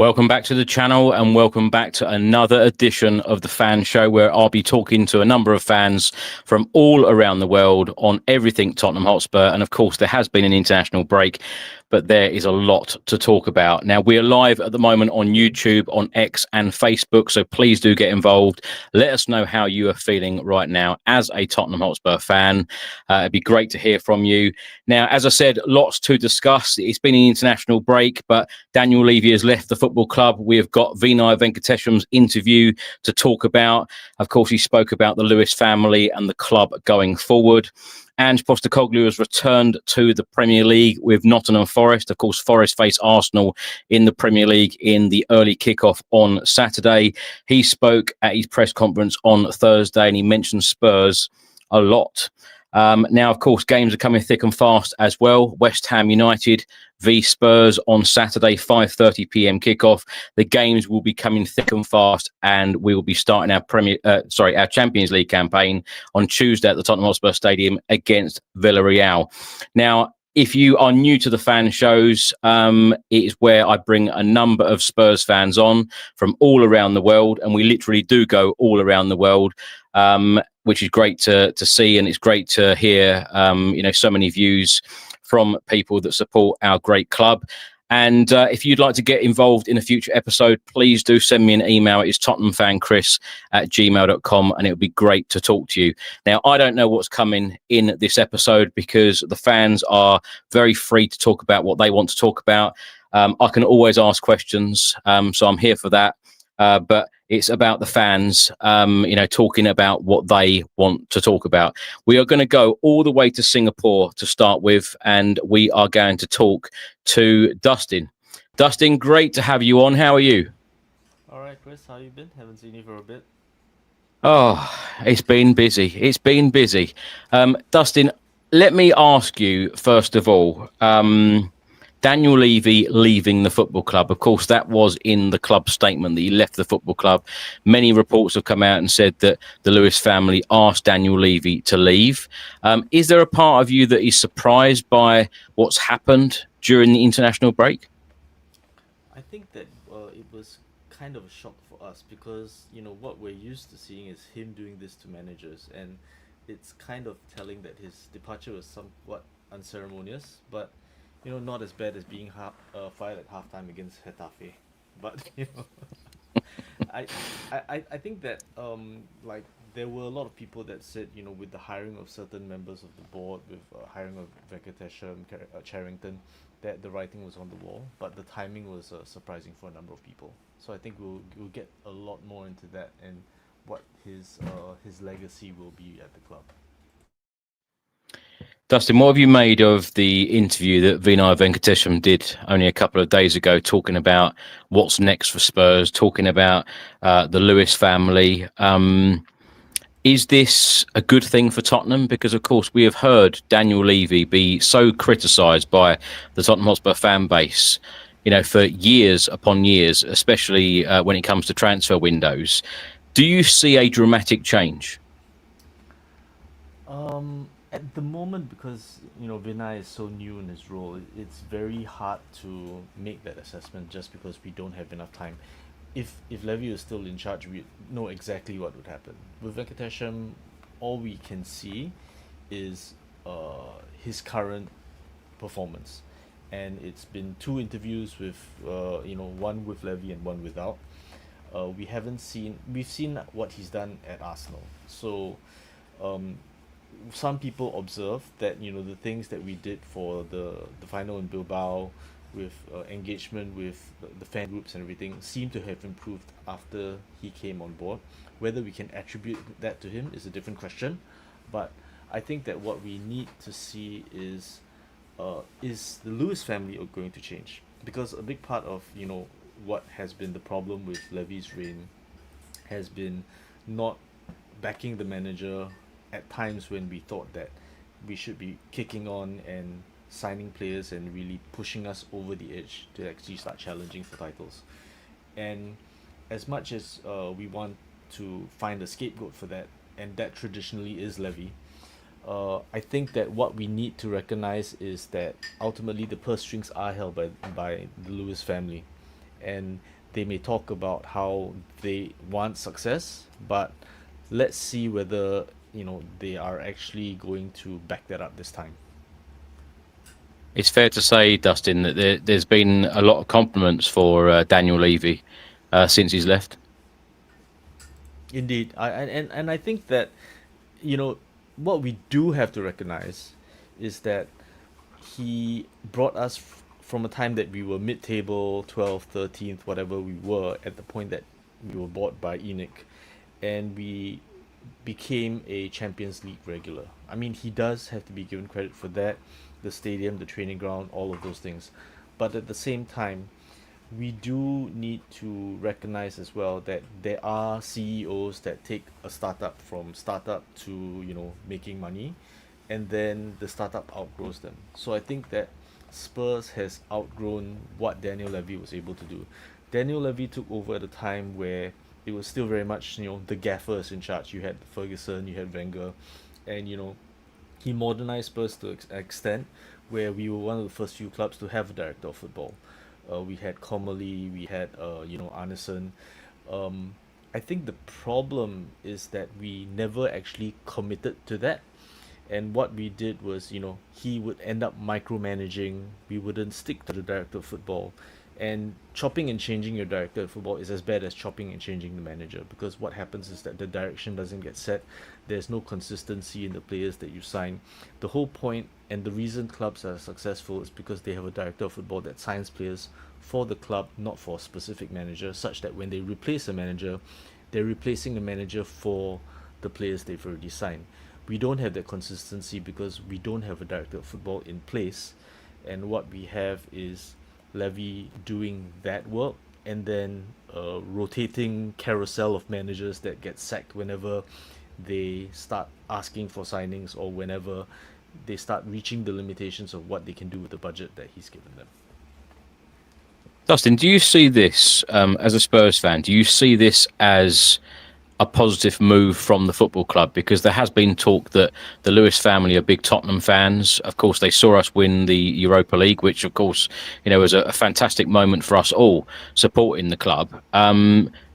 Welcome back to the channel and welcome back to another edition of the Fan Show, where I'll be talking to a number of fans from all around the world on everything Tottenham Hotspur. And of course, there has been an international break, but there is a lot to talk about. Now, we're live at the moment on YouTube, on X and Facebook, so please do get involved. Let us know how you are feeling right now as a Tottenham Hotspur fan. It'd be great to hear from you. Now, as I said, lots to discuss. It's been an international break, but Daniel Levy has left the football club. We have got Vinai Venkatesham's interview to talk about. Of course, he spoke about the Lewis family and the club going forward. Ange Postecoglou has returned to the Premier League with Nottingham Forest. Of course, Forest face Arsenal in the Premier League in the early kickoff on Saturday. He spoke at his press conference on Thursday and he mentioned Spurs a lot. Now, of course, games are coming thick and fast as well. West Ham United v Spurs on Saturday, 5:30 p.m. kickoff. The games will be coming thick and fast, and we will be starting our Champions League campaign on Tuesday at the Tottenham Hotspur Stadium against Villarreal. Now, if you are new to the fan shows, it is where I bring a number of Spurs fans on from all around the world, and we literally do go all around the world. Which is great to see, and it's great to hear, so many views from people that support our great club. And if you'd like to get involved in a future episode, please do send me an email. It's tottenhamfanchris@gmail.com, and it would be great to talk to you. Now, I don't know what's coming in this episode because the fans are very free to talk about what they want to talk about. I can always ask questions, so I'm here for that. But it's about the fans, talking about what they want to talk about. We are going to go all the way to Singapore to start with, and we are going to talk to Dustin. Dustin, great to have you on. How are you? All right, Chris, how you been? Haven't seen you for a bit. Oh, it's been busy. It's been busy. Dustin, let me ask you, first of all, Daniel Levy leaving the football club. Of course, that was in the club statement that he left the football club. Many reports have come out and said that the Lewis family asked Daniel Levy to leave. Is there a part of you that is surprised by what's happened during the international break? I think that it was kind of a shock for us because what we're used to seeing is him doing this to managers, and it's kind of telling that his departure was somewhat unceremonious, but not as bad as being fired at halftime against Getafe. But I, I think that there were a lot of people that said with the hiring of certain members of the board, with hiring of Venkatesham, Charrington, that the writing was on the wall, but the timing was surprising for a number of people. So I think we'll get a lot more into that and what his legacy will be at the club. Dustin, what have you made of the interview that Vinai Venkatesham did only a couple of days ago, talking about what's next for Spurs, talking about the Lewis family? Is this a good thing for Tottenham? Because, of course, we have heard Daniel Levy be so criticised by the Tottenham Hotspur fan base, for years upon years, especially when it comes to transfer windows. Do you see a dramatic change? At the moment, because Vinay is so new in his role, it's very hard to make that assessment just because we don't have enough time. If Levy is still in charge, we know exactly what would happen. With Venkatesham, all we can see is his current performance, and it's been two interviews with one with Levy and one without. We've seen what he's done at Arsenal, so. Some people observe that the things that we did for the final in Bilbao, with engagement with the fan groups and everything, seem to have improved after he came on board. Whether we can attribute that to him is a different question, but I think that what we need to see is the Lewis family are going to change, because a big part of what has been the problem with Levy's reign has been not backing the manager at times when we thought that we should be kicking on and signing players and really pushing us over the edge to actually start challenging for titles. And as much as we want to find a scapegoat for that, and that traditionally is Levy, I think that what we need to recognize is that ultimately the purse strings are held by the Lewis family, and they may talk about how they want success, but let's see whether they are actually going to back that up this time. It's fair to say, Dustin, that there's been a lot of compliments for Daniel Levy since he's left. Indeed, and I think that you know what we do have to recognize is that he brought us from a time that we were mid-table, 12th, 13th, whatever we were, at the point that we were bought by Enoch, and we became a Champions League regular. I mean, he does have to be given credit for that, the stadium, the training ground, all of those things. But at the same time, we do need to recognize as well that there are CEOs that take a startup from startup to making money, and then the startup outgrows them. So I think that Spurs has outgrown what Daniel Levy was able to do. Daniel Levy took over at a time where it was still very much the gaffers in charge. You had Ferguson, you had Wenger, and he modernized Spurs to extent where we were one of the first few clubs to have a director of football. We had Commerly, we had Arneson. I think the problem is that we never actually committed to that. And what we did was, he would end up micromanaging. We wouldn't stick to the director of football. And chopping and changing your director of football is as bad as chopping and changing the manager, because what happens is that the direction doesn't get set. There's no consistency in the players that you sign. The whole point and the reason clubs are successful is because they have a director of football that signs players for the club, not for a specific manager, such that when they replace a manager, they're replacing the manager for the players they've already signed. We don't have that consistency because we don't have a director of football in place, and what we have is Levy doing that work, and then a rotating carousel of managers that get sacked whenever they start asking for signings, or whenever they start reaching the limitations of what they can do with the budget that he's given them. Dustin, do you see this as a Spurs fan? Do you see this as a positive move from the football club? Because there has been talk that the Lewis family are big Tottenham fans. Of course, they saw us win the Europa League, which, of course, was a fantastic moment for us all supporting the club.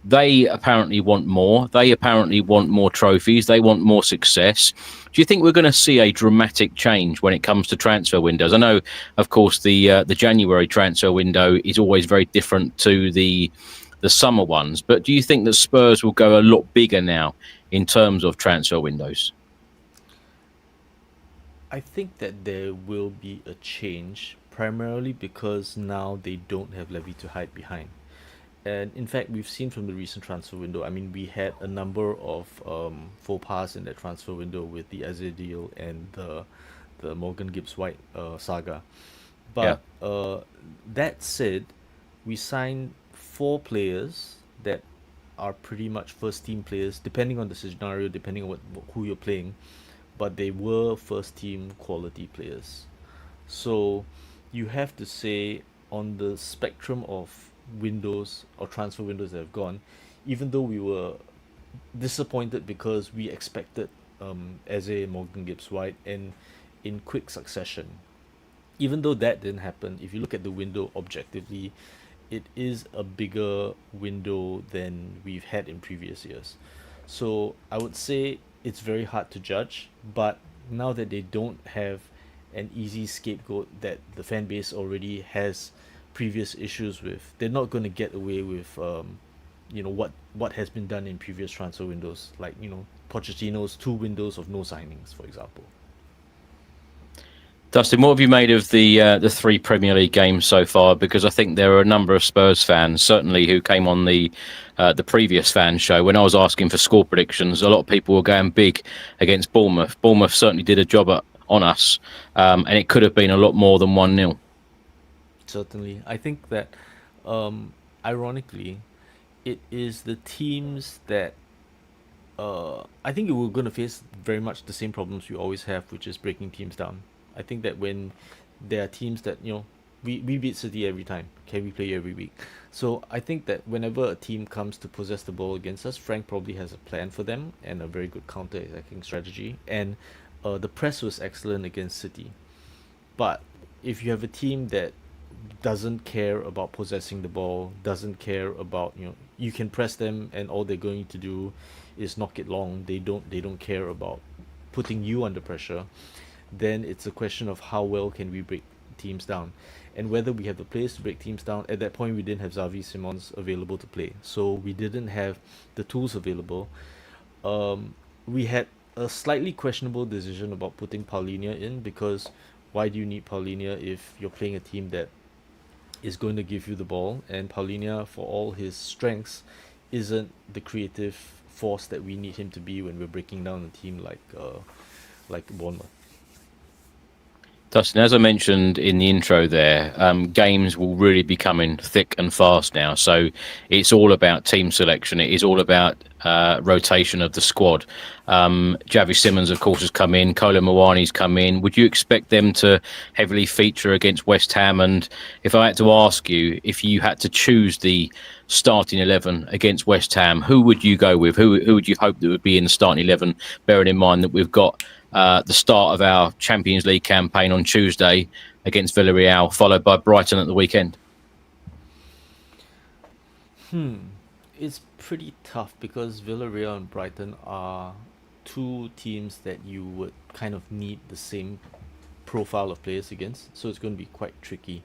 They apparently want more. They apparently want more trophies. They want more success. Do you think we're going to see a dramatic change when it comes to transfer windows? I know, of course, the January transfer window is always very different to the summer ones, but do you think that Spurs will go a lot bigger now in terms of transfer windows? I think that there will be a change, primarily because now they don't have Levy to hide behind. And in fact, we've seen from the recent transfer window, I mean, we had a number of faux pas in that transfer window with the Eze deal and the Morgan Gibbs White saga. Yeah. But that said, we signed four players that are pretty much first team players, depending on the scenario, depending on who you're playing, but they were first team quality players. So you have to say, on the spectrum of windows or transfer windows that have gone, even though we were disappointed because we expected Eze, Morgan Gibbs White, and in quick succession, even though that didn't happen, if you look at the window objectively, it is a bigger window than we've had in previous years. So I would say it's very hard to judge, but now that they don't have an easy scapegoat that the fan base already has previous issues with, they're not going to get away with what has been done in previous transfer windows, like Pochettino's 2 windows of no signings, for example. Dustin, what have you made of the 3 Premier League games so far? Because I think there are a number of Spurs fans, certainly who came on the previous fan show when I was asking for score predictions. A lot of people were going big against Bournemouth. Bournemouth certainly did a job on us, and it could have been a lot more than 1-0. Certainly, I think that ironically, it is the teams that I think we're going to face very much the same problems we always have, which is breaking teams down. I think that when there are teams that we beat City every time, can we play every week? So I think that whenever a team comes to possess the ball against us, Frank probably has a plan for them and a very good counter-attacking strategy. And the press was excellent against City. But if you have a team that doesn't care about possessing the ball, doesn't care about, you can press them and all they're going to do is knock it long. They don't care about putting you under pressure. Then it's a question of how well can we break teams down, and whether we have the players to break teams down. At that point, we didn't have Xavi Simons available to play, so we didn't have the tools available. We had a slightly questionable decision about putting Paulinho in, because why do you need Paulinho if you're playing a team that is going to give you the ball? And Paulinho, for all his strengths, isn't the creative force that we need him to be when we're breaking down a team like Bournemouth. Dustin, as I mentioned in the intro there, games will really be coming thick and fast now. So it's all about team selection. It is all about rotation of the squad. Javi Simmons, of course, has come in. Kolo Muani's come in. Would you expect them to heavily feature against West Ham? And if I had to ask you, if you had to choose the starting 11 against West Ham, who would you go with? Who would you hope that would be in the starting 11, bearing in mind that we've got the start of our Champions League campaign on Tuesday against Villarreal, followed by Brighton at the weekend? It's pretty tough because Villarreal and Brighton are two teams that you would kind of need the same profile of players against, so it's going to be quite tricky.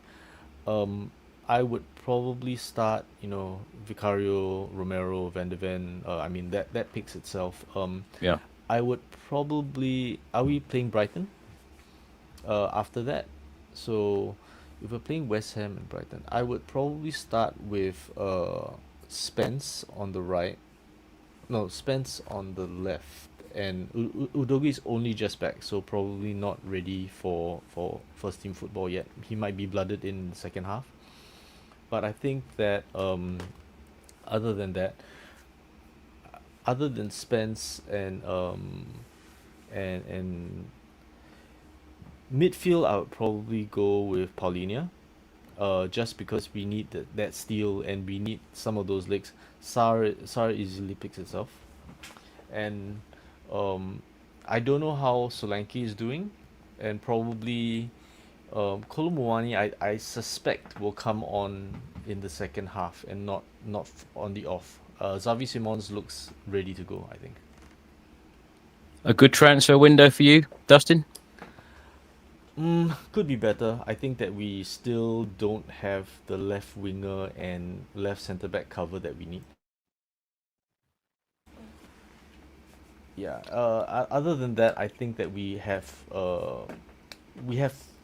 Um, I would probably start, Vicario, Romero, Van de Ven. I mean that picks itself. Yeah. I would probably. Are we playing Brighton? After that, so if we're playing West Ham and Brighton, I would probably start with Spence on the right. No, Spence on the left, and Udogi is only just back, so probably not ready for first team football yet. He might be blooded in the second half, but I think that other than that, other than Spence and midfield, I would probably go with Paulinia, just because we need that steal and we need some of those legs. Sar easily picks itself, and um, I don't know how Solanke is doing, and probably Kolumuani, I suspect will come on in the second half and not on the off. Xavi Simons looks ready to go, I think. A good transfer window for you, Dustin? Could be better. I think that we still don't have the left winger and left centre back cover that we need. Yeah. Other than that, I think that we have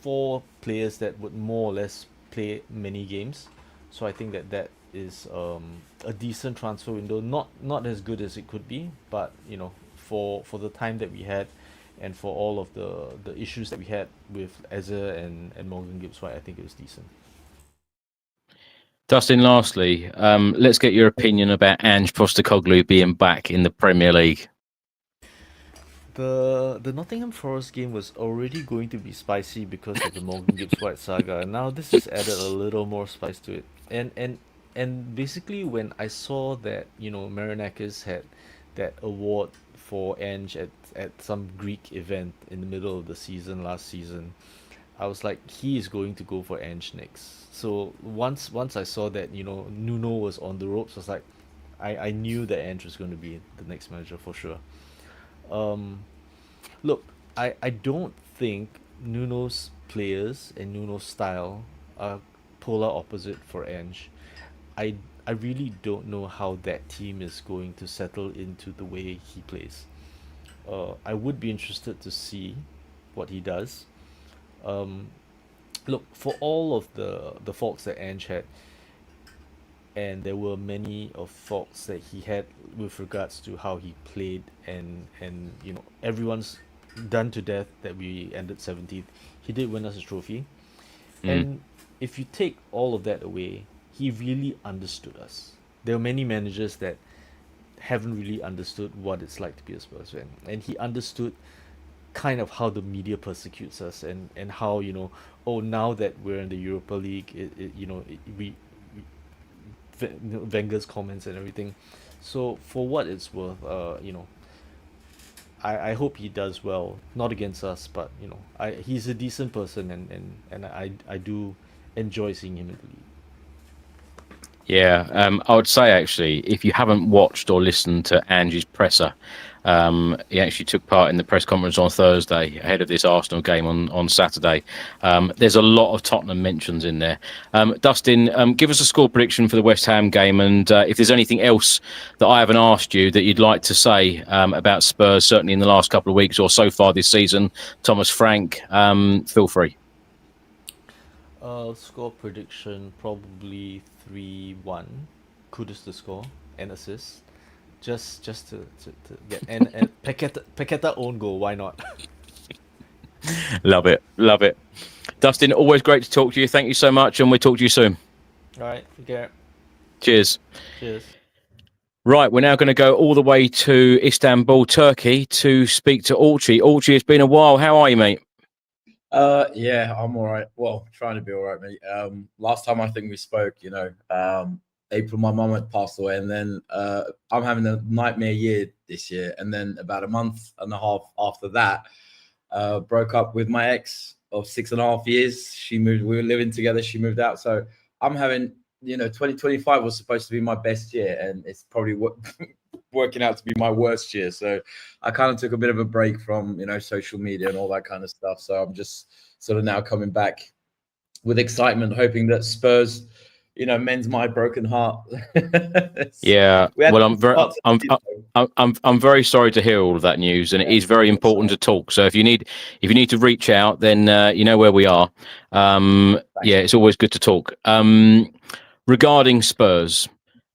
four players that would more or less play many games. So I think that is a decent transfer window. Not as good as it could be, but for the time that we had, and for all of the issues that we had with Eze and Morgan Gibbs White, I think it was decent. Dustin, lastly, let's get your opinion about Ange Postecoglou being back in the Premier League. The Nottingham Forest game was already going to be spicy because of the Morgan Gibbs White saga, and now this has added a little more spice to it. And basically, when I saw that Marinakis had that award for Ange at some Greek event in the middle of the season last season, I was like, he is going to go for Ange next. So once I saw that Nuno was on the ropes, I was like, I knew that Ange was going to be the next manager for sure. Um, Look, I don't think Nuno's players and Nuno's style are polar opposite for Ange. I I really don't know how that team is going to settle into the way he plays. I would be interested to see what he does. Um, Look, for all of the faults that Ange had, and there were many of faults that he had with regards to how he played, and everyone's done to death that we ended 17th. He did win us a trophy, Mm. and if you take all of that away, he really understood us. There are many managers that haven't really understood what it's like to be a Spurs fan, and he understood kind of how the media persecutes us, and how oh, now that we're in the Europa League, Wenger's comments and everything. So for what it's worth, I hope he does well, not against us, but he's a decent person, and I do enjoy seeing him in the league. Yeah, I would say actually, if you haven't watched or listened to Ange's presser, he actually took part in the press conference on Thursday ahead of this Arsenal game on Saturday. There's a lot of Tottenham mentions in there. Dustin, give us a score prediction for the West Ham game, and if there's anything else that I haven't asked you that you'd like to say about Spurs, certainly in the last couple of weeks or so far this season, Thomas, Frank, feel free. Score prediction probably 3-1. Kudus the score and assist. Just to get and Paqueta own goal. Why not? Love it. Love it. Dustin, always great to talk to you. Thank you so much, and we'll talk to you soon. All right. Take care. Cheers. Cheers. Right, we're now going to go all the way to Istanbul, Turkey, to speak to Orchie. Orchie, it's been a while. How are you, mate? Yeah, I'm all right. Well, trying to be all right, mate. Last time I think we spoke, April, my mum had passed away, and then I'm having a nightmare year this year. And then about a month and a half after that, broke up with my ex of 6.5 years. She moved. We were living together. She moved out. So I'm having, 2025 was supposed to be my best year, and it's probably working out to be my worst year. So I kind of took a bit of a break from, social media and all that kind of stuff. So I'm just sort of now coming back with excitement, hoping that Spurs, mends my broken heart. Yeah. Well, I'm very sorry to hear all of that news, and it is very important to talk. So if you need to reach out, then you know where we are. Yeah, it's always good to talk. Regarding Spurs,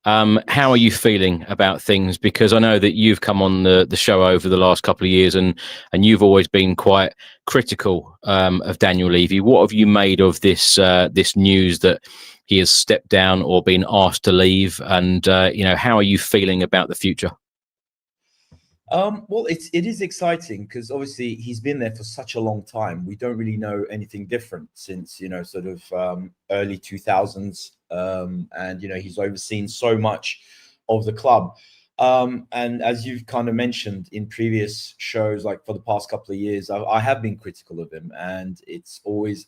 how are you feeling about things? Because I know that you've come on the show over the last couple of years, and you've always been quite critical of Daniel Levy. What have you made of this news that he has stepped down or been asked to leave? And how are you feeling about the future? Well, it is exciting because obviously he's been there for such a long time. We don't really know anything different since sort of early 2000s, and he's overseen so much of the club. And as you've kind of mentioned in previous shows, like for the past couple of years, I have been critical of him, and it's always.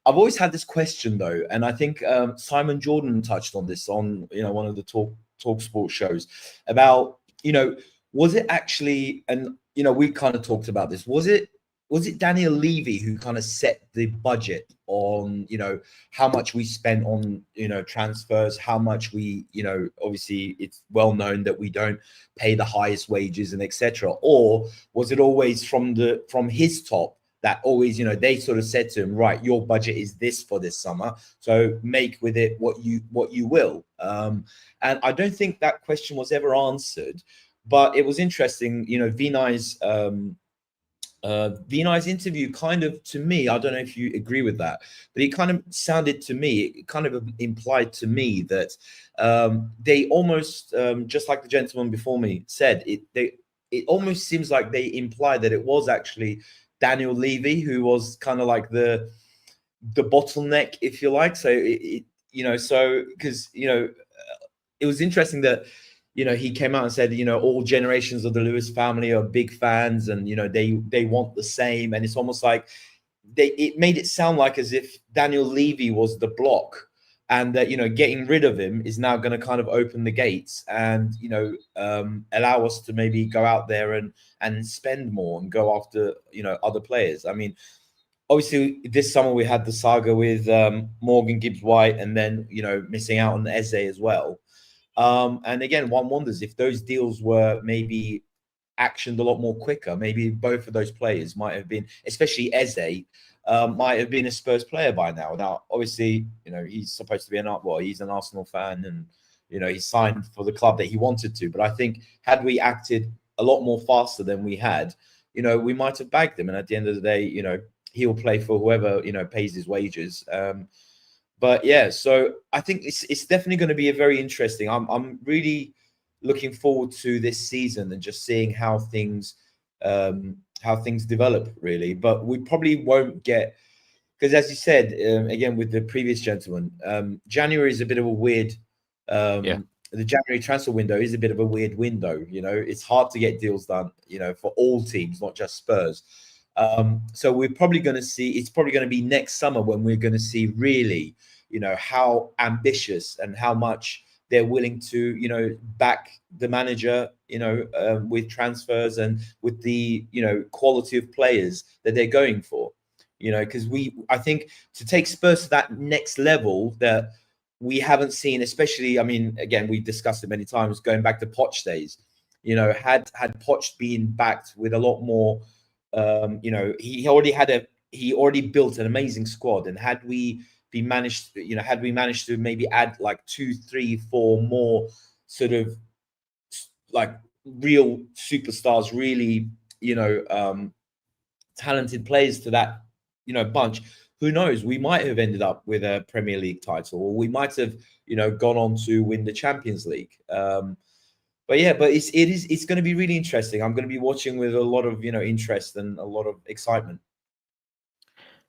I've always had this question though, and I think Simon Jordan touched on this on one of the Talk Sport shows about was it actually, and we kind of talked about this, was it Daniel Levy who kind of set the budget on how much we spent on transfers, how much we obviously it's well known that we don't pay the highest wages and etc., or was it always from his top that always they sort of said to him, right, your budget is this for this summer, so make with it what you will. And I don't think that question was ever answered. But it was interesting, Vinai's interview kind of, to me, I don't know if you agree with that, but it kind of sounded to me, it kind of implied to me that they almost, just like the gentleman before me said, it almost seems like they implied that it was actually Daniel Levy who was kind of like the bottleneck, if you like. So because it was interesting that he came out and said, all generations of the Lewis family are big fans, and they want the same. And it's almost like it made it sound like as if Daniel Levy was the block, and that getting rid of him is now going to kind of open the gates and allow us to maybe go out there and spend more and go after other players. I mean, obviously this summer we had the saga with Morgan Gibbs-White, and then missing out on Eze as well. And again, one wonders if those deals were maybe actioned a lot more quicker. Maybe both of those players might have been, especially Eze, might have been a Spurs player by now. Now, obviously, he's supposed to be he's an Arsenal fan, and he signed for the club that he wanted to. But I think had we acted a lot more faster than we had, we might have bagged him. And at the end of the day, he'll play for whoever pays his wages. But yeah, so I think it's definitely going to be a very interesting. I'm really looking forward to this season and just seeing how things develop, really. But we probably won't get, because as you said again with the previous gentleman, January is a bit of a weird. The January transfer window is a bit of a weird window. It's hard to get deals done. For all teams, not just Spurs. So we're probably going to see, it's probably going to be next summer when we're going to see really, how ambitious and how much they're willing to, back the manager, with transfers and with the, quality of players that they're going for, because I think to take Spurs to that next level that we haven't seen, especially, I mean, again, we discussed it many times, going back to Poch days, had Poch been backed with a lot more, he already built an amazing squad, and had we managed to maybe add like 2, 3, 4 more sort of like real superstars, really, talented players to that, bunch, who knows, we might have ended up with a Premier League title, or we might have, gone on to win the Champions League. But it's going to be really interesting. I'm going to be watching with a lot of, interest and a lot of excitement.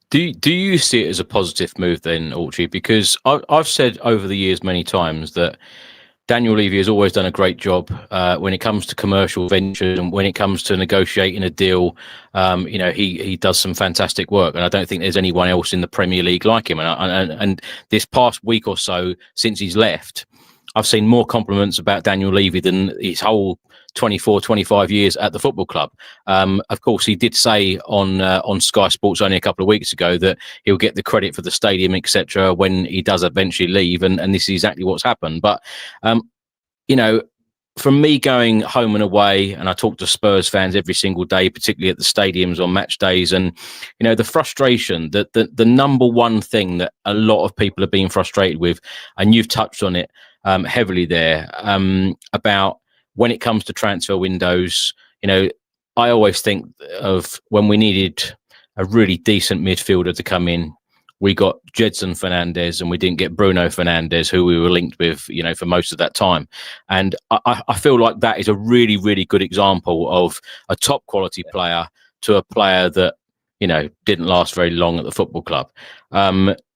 Do you see it as a positive move then, Archie? Because I've said over the years many times that Daniel Levy has always done a great job when it comes to commercial ventures, and when it comes to negotiating a deal. He does some fantastic work, and I don't think there's anyone else in the Premier League like him. And this past week or so since he's left, I've seen more compliments about Daniel Levy than his whole 24, 25 years at the football club. Of course, he did say on Sky Sports only a couple of weeks ago that he'll get the credit for the stadium, etc., when he does eventually leave, and this is exactly what's happened. But from me going home and away, and I talk to Spurs fans every single day, particularly at the stadiums on match days, and the frustration, that the number one thing that a lot of people have been frustrated with, and you've touched on it heavily there, about when it comes to transfer windows. I always think of when we needed a really decent midfielder to come in. We got Jedson Fernandez, and we didn't get Bruno Fernandes, who we were linked with, for most of that time. And I feel like that is a really, really good example of a top quality player to a player that, didn't last very long at the football club.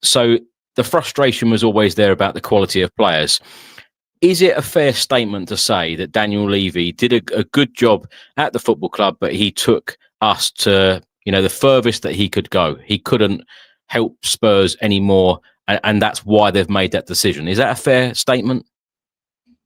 So the frustration was always there about the quality of players. Is it a fair statement to say that Daniel Levy did a good job at the football club, but he took us to, the furthest that he could go? He couldn't help Spurs anymore, and that's why they've made that decision. Is that a fair statement?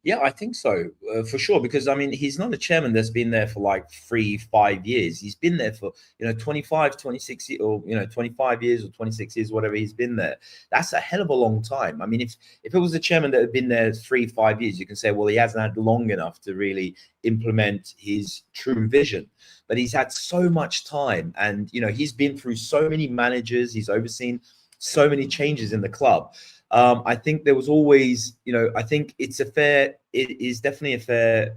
Yeah, I think so, for sure. Because I mean, he's not a chairman that's been there for like 3-5 years. He's been there for 25, 26, or 25 years or 26 years, whatever he's been there. That's a hell of a long time. I mean, if it was a chairman that had been there 3-5 years, you can say, well, he hasn't had long enough to really implement his true vision. But he's had so much time, and he's been through so many managers. He's overseen so many changes in the club. I think there was always, I think it is definitely a fair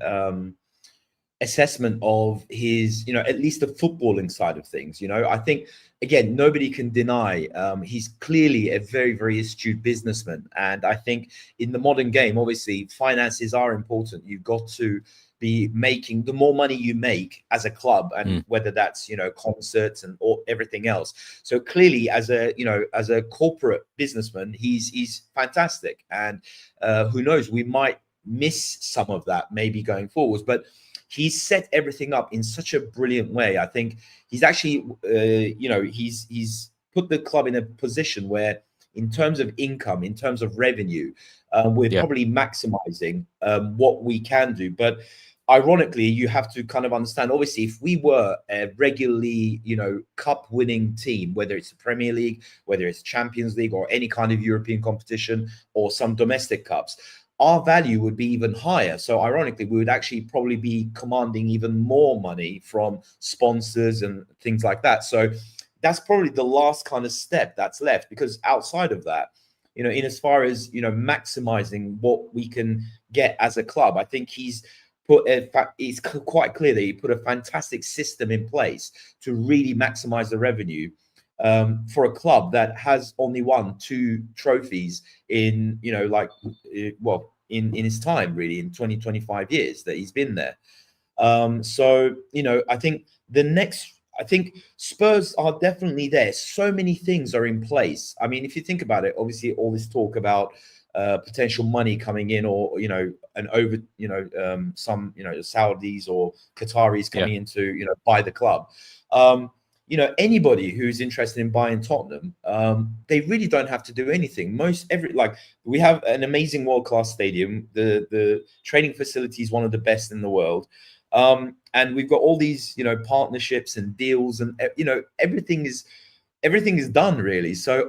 assessment of his, at least the footballing side of things. I think, again, nobody can deny he's clearly a very, very astute businessman. And I think in the modern game, obviously, finances are important. You've got to be making, the more money you make as a club, and whether that's concerts and or everything else. So clearly, as a corporate businessman, he's fantastic, and who knows, we might miss some of that maybe going forwards, but he's set everything up in such a brilliant way. I think he's actually he's put the club in a position where, in terms of income, in terms of revenue, we're probably maximizing what we can do. But ironically, you have to kind of understand, obviously, if we were a regularly, cup winning team, whether it's the Premier League, whether it's Champions League, or any kind of European competition, or some domestic cups, our value would be even higher. So ironically, we would actually probably be commanding even more money from sponsors and things like that. So that's probably the last kind of step that's left, because outside of that, in as far as, maximizing what we can get as a club, I think it's quite clear that he put a fantastic system in place to really maximize the revenue for a club that has only won 2 trophies in, in his time, really, in 25 years that he's been there. So, I think Spurs are definitely there. So many things are in place. I mean, if you think about it, obviously all this talk about potential money coming in, or some Saudis or Qataris coming in to buy the club. anybody who's interested in buying Tottenham, they really don't have to do anything. We have an amazing world-class stadium. The training facility is one of the best in the world. And we've got all these, partnerships and deals, and everything is done really. So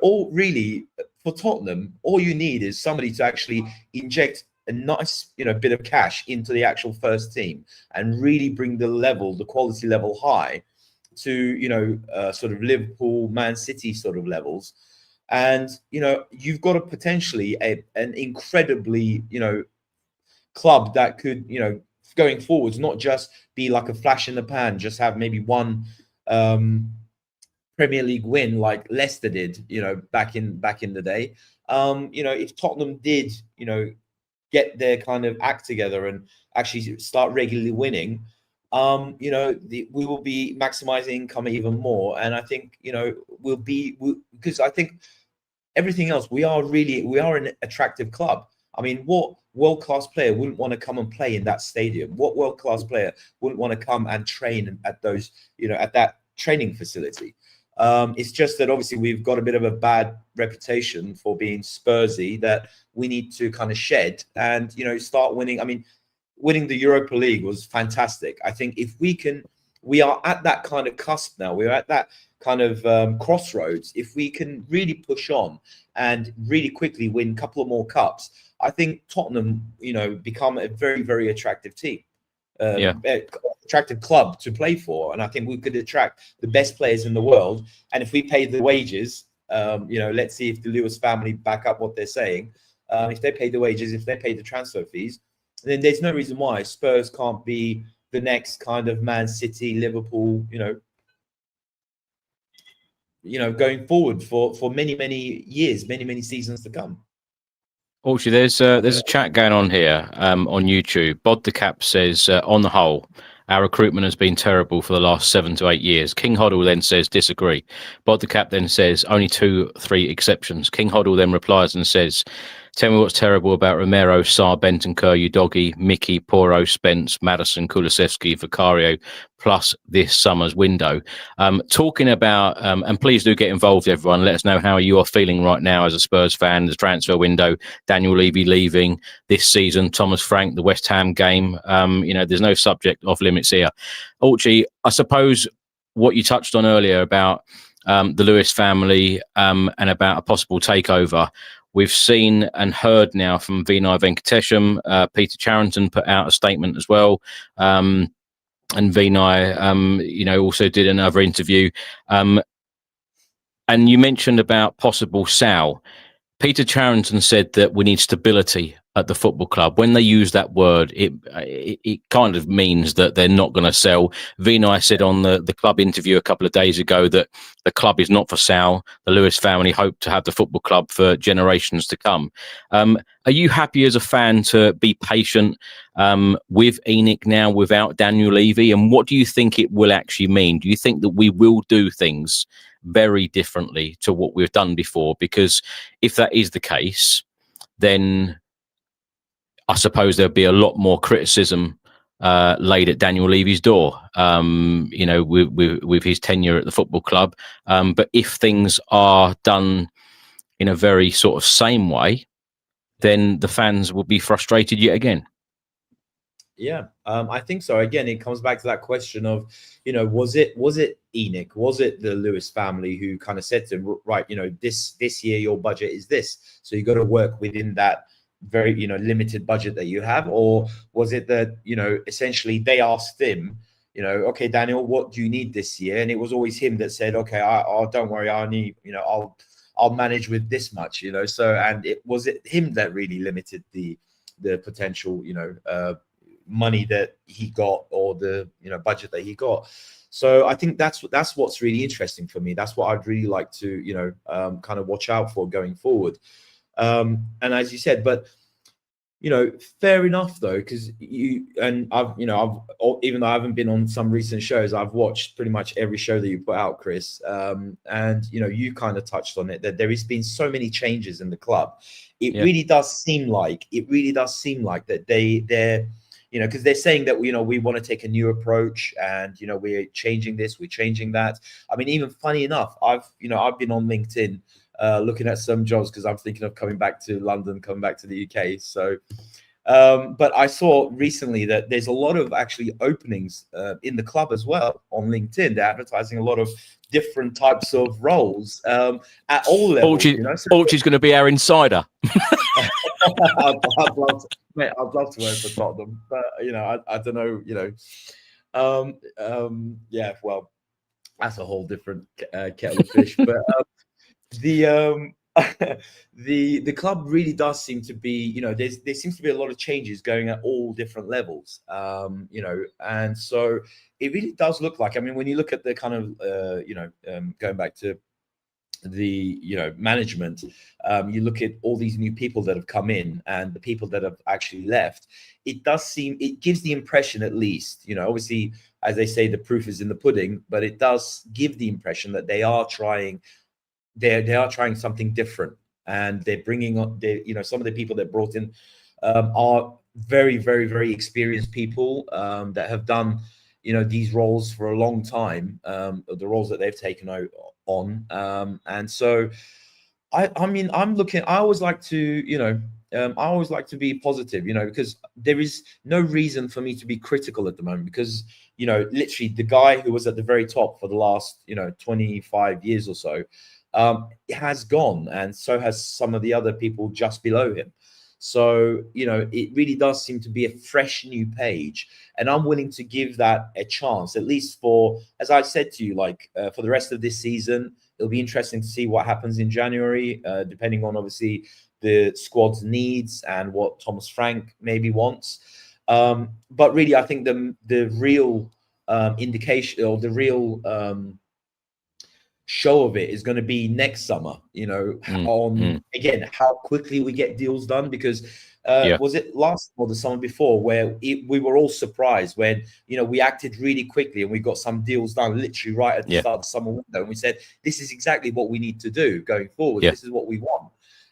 for Tottenham, all you need is somebody to actually inject a nice, bit of cash into the actual first team and really bring the quality level high to, sort of Liverpool, Man City sort of levels. And, you've got a potentially an incredibly, club that could, going forwards, not just be like a flash in the pan, just have maybe one Premier League win like Leicester did, back in the day. If Tottenham did, get their kind of act together and actually start regularly winning, we will be maximizing income even more. And I think, because I think everything else, we are an attractive club. I mean, what world-class player wouldn't want to come and play in that stadium? What world-class player wouldn't want to come and train at those, at that training facility? It's just that obviously we've got a bit of a bad reputation for being Spursy that we need to kind of shed and, start winning. I mean, winning the Europa League was fantastic. I think if we are at that kind of cusp now. We're at that kind of crossroads. If we can really push on and really quickly win a couple of more cups, I think Tottenham, become a very, very attractive team. Attractive club to play for, and I think we could attract the best players in the world. And if we pay the wages, let's see if the Lewis family back up what they're saying. If they pay the wages, if they pay the transfer fees, then there's no reason why Spurs can't be the next kind of Man City, Liverpool, going forward for many, many years, many, many seasons to come. Actually, there's a chat going on here on YouTube. Bod the Cap says, on the whole, our recruitment has been terrible for the last 7 to 8 years. King Hoddle then says, disagree. Bod the Cap then says, only 2-3 exceptions. King Hoddle then replies and says, tell me what's terrible about Romero, Sarr, Bentancur, Udogi, Mickey, Poro, Spence, Madison, Kulusevski, Vicario, plus this summer's window. Talking about, and please do get involved, everyone. Let us know how you are feeling right now as a Spurs fan. The transfer window, Daniel Levy leaving this season, Thomas Frank, the West Ham game. There's no subject off limits here. Archie, I suppose what you touched on earlier about the Lewis family and about a possible takeover. We've seen and heard now from Vinai Venkatesham. Peter Charrington put out a statement as well. And Vinai, also did another interview. And you mentioned about possible sale. Peter Charrington said that we need stability at the football club. When they use that word, it kind of means that they're not going to sell. Vinai said on the club interview a couple of days ago that the club is not for sale. The Lewis family hope to have the football club for generations to come. Are you happy as a fan to be patient with ENIC now without Daniel Levy? And what do you think it will actually mean? Do you think that we will do things very differently to what we've done before? Because if that is the case, then I suppose there'll be a lot more criticism laid at Daniel Levy's door, with his tenure at the football club. But if things are done in a very sort of same way, then the fans will be frustrated yet again. Yeah, I think so. Again, it comes back to that question of, was it ENIC, was it the Lewis family who kind of said to him, right, this year your budget is this, so you got to work within that very limited budget that you have? Or was it that essentially they asked him, okay, Daniel, what do you need this year? And it was always him that said, okay, I don't worry, I need, I'll manage with this much, so, and it was him that really limited the potential money that he got, or the budget that he got. So I think that's what's really interesting for me. That's what I'd really like to kind of watch out for going forward. And as you said, but fair enough though, because I've even though I haven't been on some recent shows, I've watched pretty much every show that you put out, Chris. And you kind of touched on it, that there has been so many changes in the club. It really does seem like that they're because they're saying that we want to take a new approach, and we're changing this, we're changing that. I mean, even funny enough, I've been on LinkedIn looking at some jobs because I'm thinking of coming back to London, coming back to the UK. So but I saw recently that there's a lot of actually openings in the club as well on LinkedIn. They're advertising a lot of different types of roles at all levels. Orchard's going to be our insider. I'd love to, mate, I'd love to work for Tottenham, but I don't know. Yeah, well, that's a whole different kettle of fish. But the the club really does seem to be, there seems to be a lot of changes going at all different levels, and so it really does look like, I mean, when you look at the kind of going back to the management, you look at all these new people that have come in and the people that have actually left, it gives the impression, at least, obviously, as they say, the proof is in the pudding, but it does give the impression that they are trying something different, and they're bringing on some of the people that brought in are very, very, very experienced people that have done these roles for a long time, the roles that they've taken on, and so I mean, I always like to I always like to be positive, because there is no reason for me to be critical at the moment, because literally the guy who was at the very top for the last 25 years or so has gone, and so has some of the other people just below him. So it really does seem to be a fresh new page, and I'm willing to give that a chance, at least for, as I said to you, like for the rest of this season. It'll be interesting to see what happens in January, depending on obviously the squad's needs and what Thomas Frank maybe wants. But really, I think the real indication, or the real show of it, is going to be next summer, again, how quickly we get deals done, because was it last or the summer before where we were all surprised when we acted really quickly and we got some deals done literally right at the start of the summer window, and we said, this is exactly what we need to do going forward. This is what we want.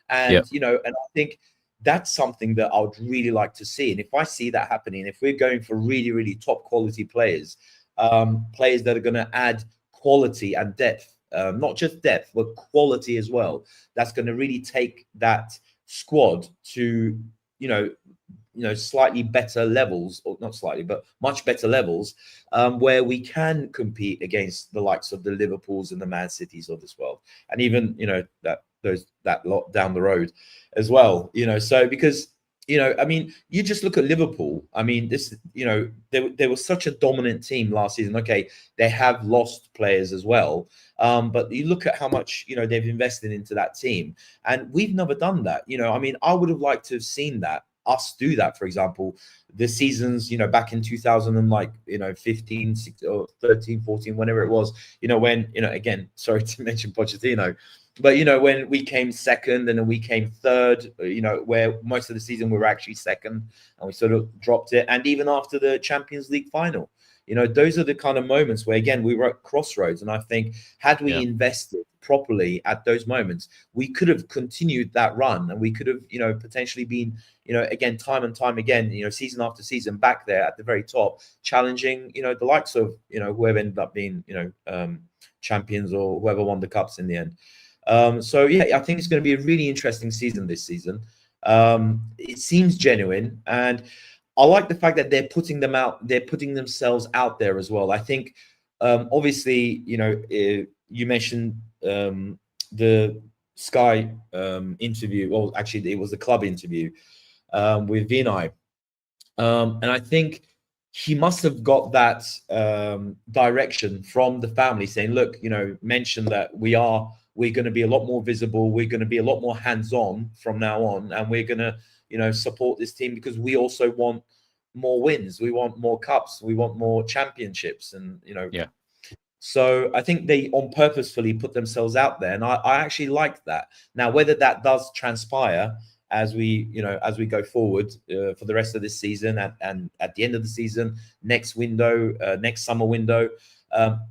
And and I think that's something that I would really like to see. And if I see that happening, if we're going for really, really top quality players, players that are going to add quality and depth, not just depth, but quality as well, that's going to really take that squad to slightly better levels, or not slightly, but much better levels, where we can compete against the likes of the Liverpools and the Man Cities of this world, and even that lot down the road as well. So because I mean, you just look at Liverpool. I mean, this, they were such a dominant team last season. Okay, they have lost players as well, but you look at how much they've invested into that team, and we've never done that. I mean, I would have liked to have seen us do that, for example, the seasons back in 2015, 16, or 13, 14, whenever it was, when again, sorry to mention Pochettino, but when we came second and then we came third, where most of the season we were actually second and we sort of dropped it, and even after the Champions League final, those are the kind of moments where, again, we were at crossroads. And I think had we invested properly at those moments, we could have continued that run, and we could have, potentially been, again, time and time again, season after season, back there at the very top, challenging, the likes of, whoever ended up being, champions, or whoever won the cups in the end. So yeah, I think it's going to be a really interesting season this season. It seems genuine, and I like the fact that they're putting themselves out there as well. I think, obviously, you mentioned the Sky interview. Well, actually, it was the club interview with Vinai, and I think he must have got that direction from the family, saying, look, mention that we're going to be a lot more visible. We're going to be a lot more hands-on from now on, and we're going to, support this team because we also want more wins. We want more cups. We want more championships, and So I think they on purposefully put themselves out there, and I actually like that. Now, whether that does transpire as we go forward for the rest of this season and at the end of the season, next summer window.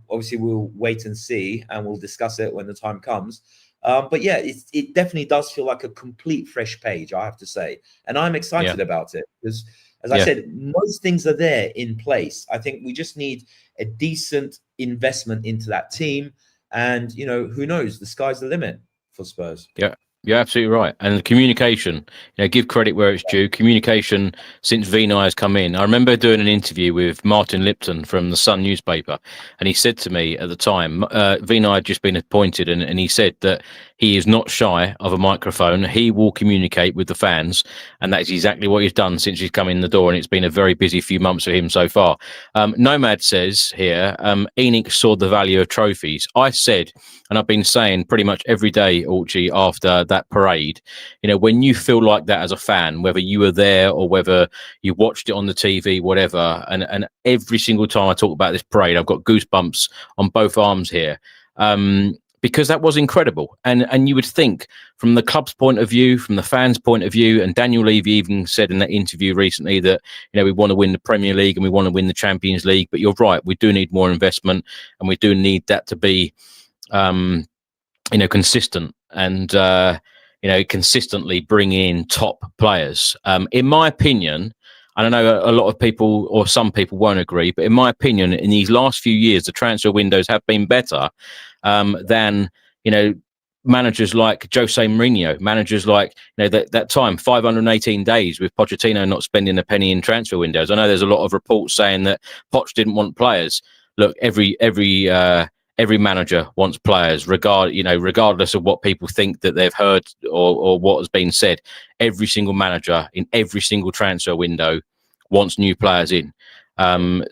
Obviously, we'll wait and see, and we'll discuss it when the time comes. But yeah, it definitely does feel like a complete fresh page, I have to say, and I'm excited about it because As I said, most things are there in place. I think we just need a decent investment into that team. And, who knows? The sky's the limit for Spurs. Yeah. You're absolutely right. And communication, give credit where it's due. Communication since Vinai has come in. I remember doing an interview with Martin Lipton from the Sun newspaper, and he said to me at the time, Vinai had just been appointed, and he said that he is not shy of a microphone. He will communicate with the fans, and that's exactly what he's done since he's come in the door, and it's been a very busy few months for him so far. Nomad says here, Enoch saw the value of trophies. I said, and I've been saying pretty much every day, Orchie, after that parade, when you feel like that as a fan, whether you were there or whether you watched it on the TV, whatever, and every single time I talk about this parade, I've got goosebumps on both arms here. Because that was incredible. And you would think from the club's point of view, from the fans' point of view, and Daniel Levy even said in that interview recently that, we want to win the Premier League and we want to win the Champions League. But you're right, we do need more investment, and we do need that to be, consistent and, consistently bring in top players. In my opinion, I don't know, a lot of people or some people won't agree, but in my opinion, in these last few years, the transfer windows have been better than, managers like Jose Mourinho, managers like, that time, 518 days with Pochettino not spending a penny in transfer windows. I know there's a lot of reports saying that Poch didn't want players. Look, every manager wants players, regardless of what people think that they've heard or what has been said. Every single manager in every single transfer window wants new players in.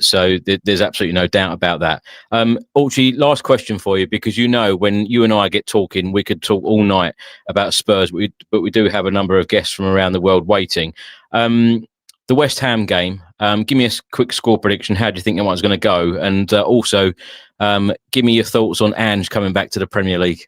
So there's absolutely no doubt about that. Archie, last question for you, because when you and I get talking, we could talk all night about Spurs, but we do have a number of guests from around the world waiting. The West Ham game, give me a quick score prediction. How do you think that one's going to go? And also, give me your thoughts on Ange coming back to the Premier League.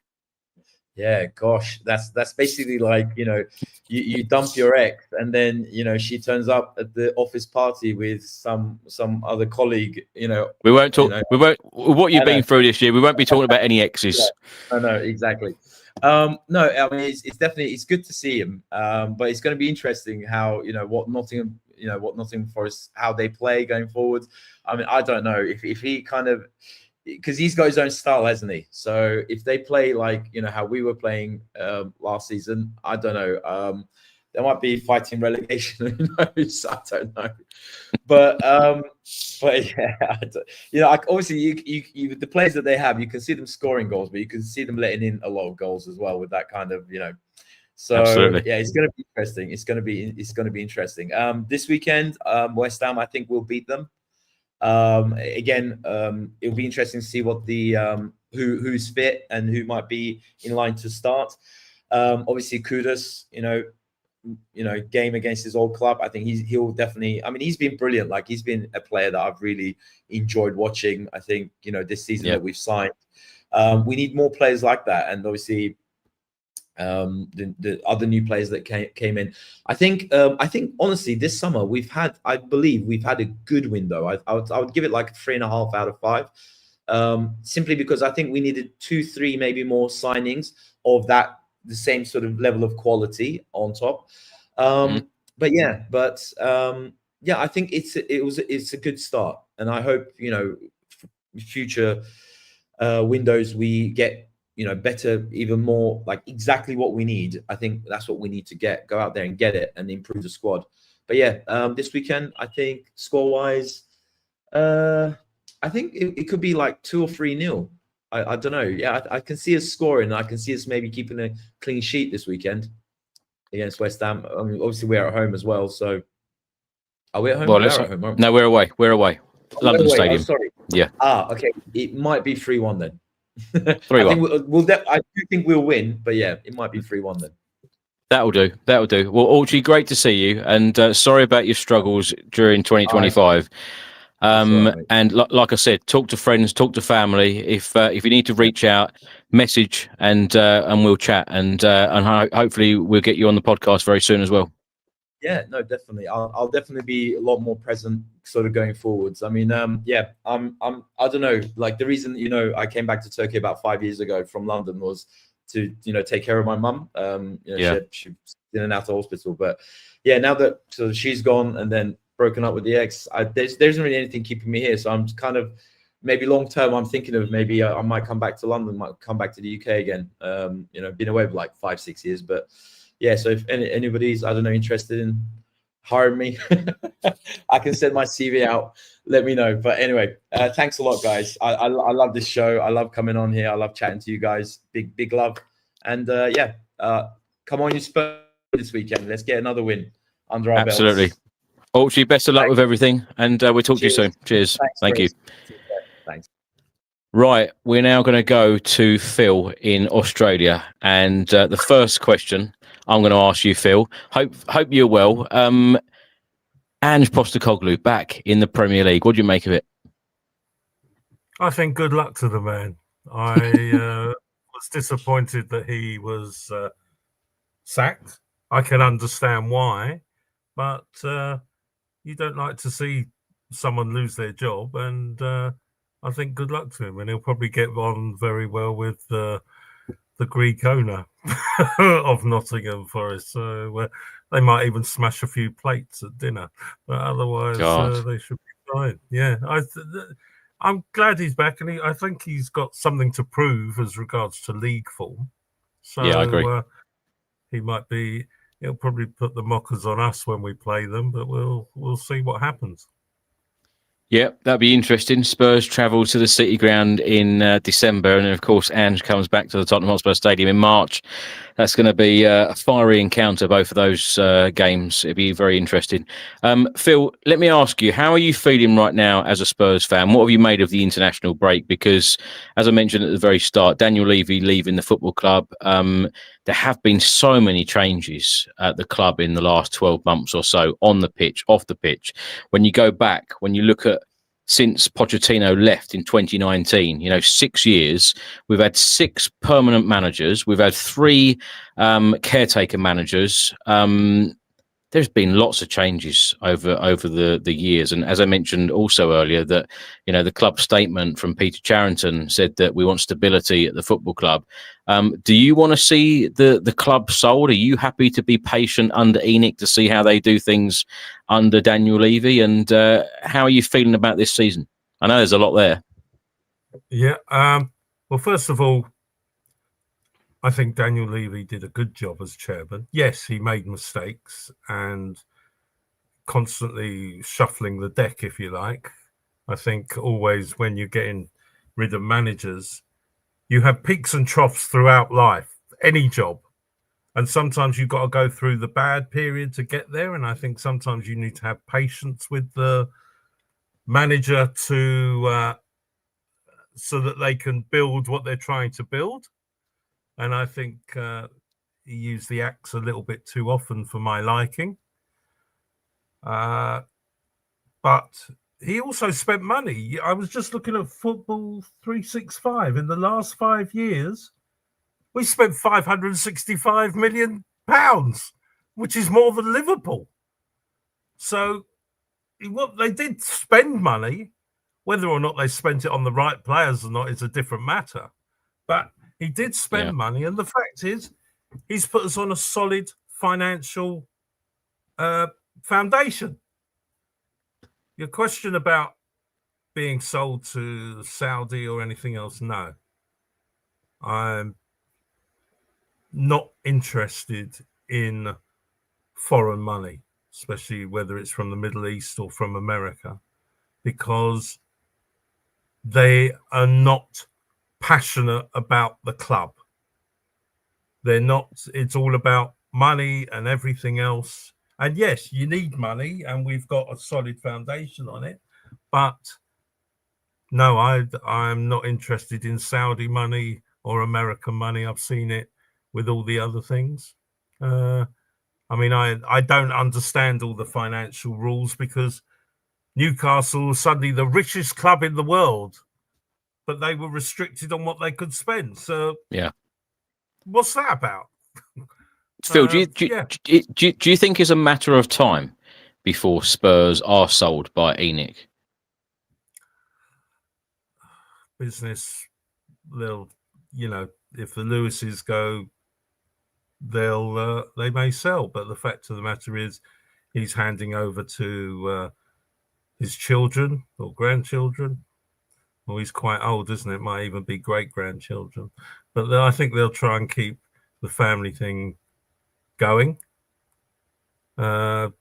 Yeah, gosh, that's basically like, you dump your ex and then, she turns up at the office party with some other colleague, We won't talk, what you've been through this year, we won't be talking about any exes. Yeah, I know, exactly. No, I mean, it's definitely, it's good to see him. But it's going to be interesting how, what Nottingham Forest, how they play going forward. I mean, I don't know if he kind of, because he's got his own style, hasn't he? So if they play like, how we were playing last season, I don't know. There might be fighting relegation. Who knows? I don't know. But yeah, obviously you the players that they have, you can see them scoring goals, but you can see them letting in a lot of goals as well with that kind of, So absolutely. Yeah, it's going to be interesting. It's going to be interesting. This weekend, West Ham, I think we'll beat them. Again, it'll be interesting to see what the who's fit and who might be in line to start. Obviously Kudus, game against his old club. I think he'll definitely, I mean, he's been brilliant. Like, he's been a player that I've really enjoyed watching. I think, this season that we've signed, we need more players like that. And obviously, the other new players that came in. I think honestly, this summer I believe we've had a good window. I would give it like 3.5 out of 5, simply because I think we needed 2-3 maybe more signings of the same sort of level of quality on top. But I think it's a good start, and I hope future windows we get better, even more, like exactly what we need. I think that's what we need to go out there and get it and improve the squad. But yeah, this weekend, I think score-wise, I think it could be like 2 or 3-0. I don't know. Yeah, I can see us scoring. I can see us maybe keeping a clean sheet this weekend against West Ham. I mean, obviously, we're at home as well. So, are we at home? Well, we're at home. No, we're away. We're away. London Stadium. Oh, sorry. Yeah. Okay. It might be 3-1 then. 3-1. I do think we'll win, but yeah, it might be 3-1 then. That'll do. Well, Archie, great to see you, and sorry about your struggles during 2025. And like I said, talk to friends, talk to family. If you need to reach out, message, and we'll chat, and hopefully we'll get you on the podcast very soon as well. Yeah, no, definitely. I'll definitely be a lot more present, sort of going forwards. I mean, I don't know. Like, the reason I came back to Turkey about 5 years ago from London was to take care of my mum. She's in and out of hospital, but yeah, now that she's gone, and then broken up with the ex. There isn't really anything keeping me here, so I'm kind of maybe long term. I'm thinking of maybe I might come back to London, might come back to the UK again. Been away for like 5-6 years, but yeah. So if anybody's interested in hiring me, I can send my CV out. Let me know. But anyway, thanks a lot, guys. I love this show. I love coming on here. I love chatting to you guys. Big love. And come on, you Spurs this weekend. Let's get another win under our belts. Absolutely. Archie, best of luck with everything, and we'll talk to you soon. Cheers. Thank you. Thanks. Right, we're now going to go to Phil in Australia, and the first question I'm going to ask you, Phil. Hope you're well. Ange Postecoglou back in the Premier League. What do you make of it? I think good luck to the man. I was disappointed that he was sacked. I can understand why, but you don't like to see someone lose their job, and I think good luck to him, and he'll probably get on very well with the Greek owner of Nottingham Forest. So they might even smash a few plates at dinner, but otherwise they should be fine. Yeah, I'm glad he's back, and I think he's got something to prove as regards to league form. So yeah, I agree. He might be. He'll probably put the mockers on us when we play them, but we'll see what happens. Yeah, that'd be interesting. Spurs travel to the City Ground in December, and then, of course, Ange comes back to the Tottenham Hotspur Stadium in March. That's going to be a fiery encounter, both of those games. It'll be very interesting. Phil, let me ask you, how are you feeling right now as a Spurs fan? What have you made of the international break? Because, as I mentioned at the very start, Daniel Levy leaving the football club, there have been so many changes at the club in the last 12 months or so, on the pitch, off the pitch. When you go back, when you look at since Pochettino left in 2019, 6 years, we've had 6 permanent managers. We've had 3 caretaker managers. There's been lots of changes over the years. And as I mentioned also earlier, that, the club statement from Peter Charrington said that we want stability at the football club. Do you want to see the club sold? Are you happy to be patient under ENIC to see how they do things under Daniel Levy? And how are you feeling about this season? I know there's a lot there. Yeah. Well, first of all, I think Daniel Levy did a good job as chairman. Yes, he made mistakes and constantly shuffling the deck, if you like. I think always when you're getting rid of managers, you have peaks and troughs throughout life, any job. And sometimes you've got to go through the bad period to get there. And I think sometimes you need to have patience with the manager so that they can build what they're trying to build. And I think he used the axe a little bit too often for my liking. But he also spent money. I was just looking at Football 365. In the last 5 years, we spent £565 million, which is more than Liverpool. So what they did spend money. Whether or not they spent it on the right players or not is a different matter. But he did spend money, and the fact is, he's put us on a solid financial foundation. Your question about being sold to Saudi or anything else, no. I'm not interested in foreign money, especially whether it's from the Middle East or from America, because they are not passionate about the club. They're not. It's all about money and everything else. And yes, you need money, and we've got a solid foundation on it. But no, I'm not interested in Saudi money or American money. I've seen it with all the other things. I don't understand all the financial rules, because Newcastle was suddenly the richest club in the world, but they were restricted on what they could spend. So yeah, what's that about? Phil, do you think it's a matter of time before Spurs are sold by ENIC? Business, they'll, if the Lewises go, they may sell. But the fact of the matter is, he's handing over to his children or grandchildren. Well, he's quite old, isn't it? Might even be great-grandchildren. But I think they'll try and keep the family thing going. Where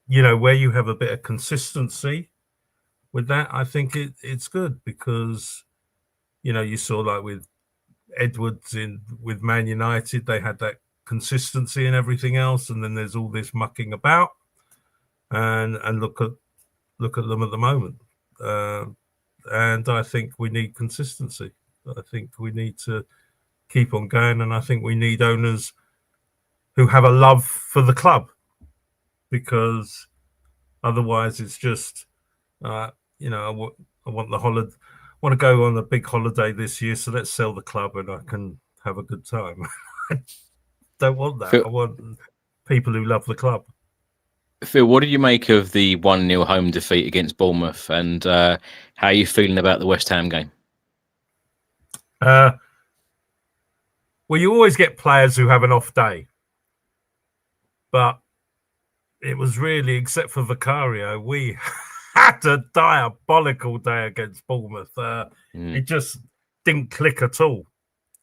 you have a bit of consistency with that, I think it's good because, you saw like with Edwards with Man United, they had that consistency and everything else, and then there's all this mucking about, and look at them at the moment. And I think we need consistency. I think we need to keep on going, and I think we need owners who have a love for the club, because otherwise it's just, I want the holiday. Want to go on a big holiday this year, so let's sell the club and I can have a good time. Don't want that. Phil, I want people who love the club. Phil, what did you make of the 1-0 home defeat against Bournemouth, and how are you feeling about the West Ham game? Well, you always get players who have an off day, but it was really, except for Vicario, we had a diabolical day against Bournemouth. It just didn't click at all.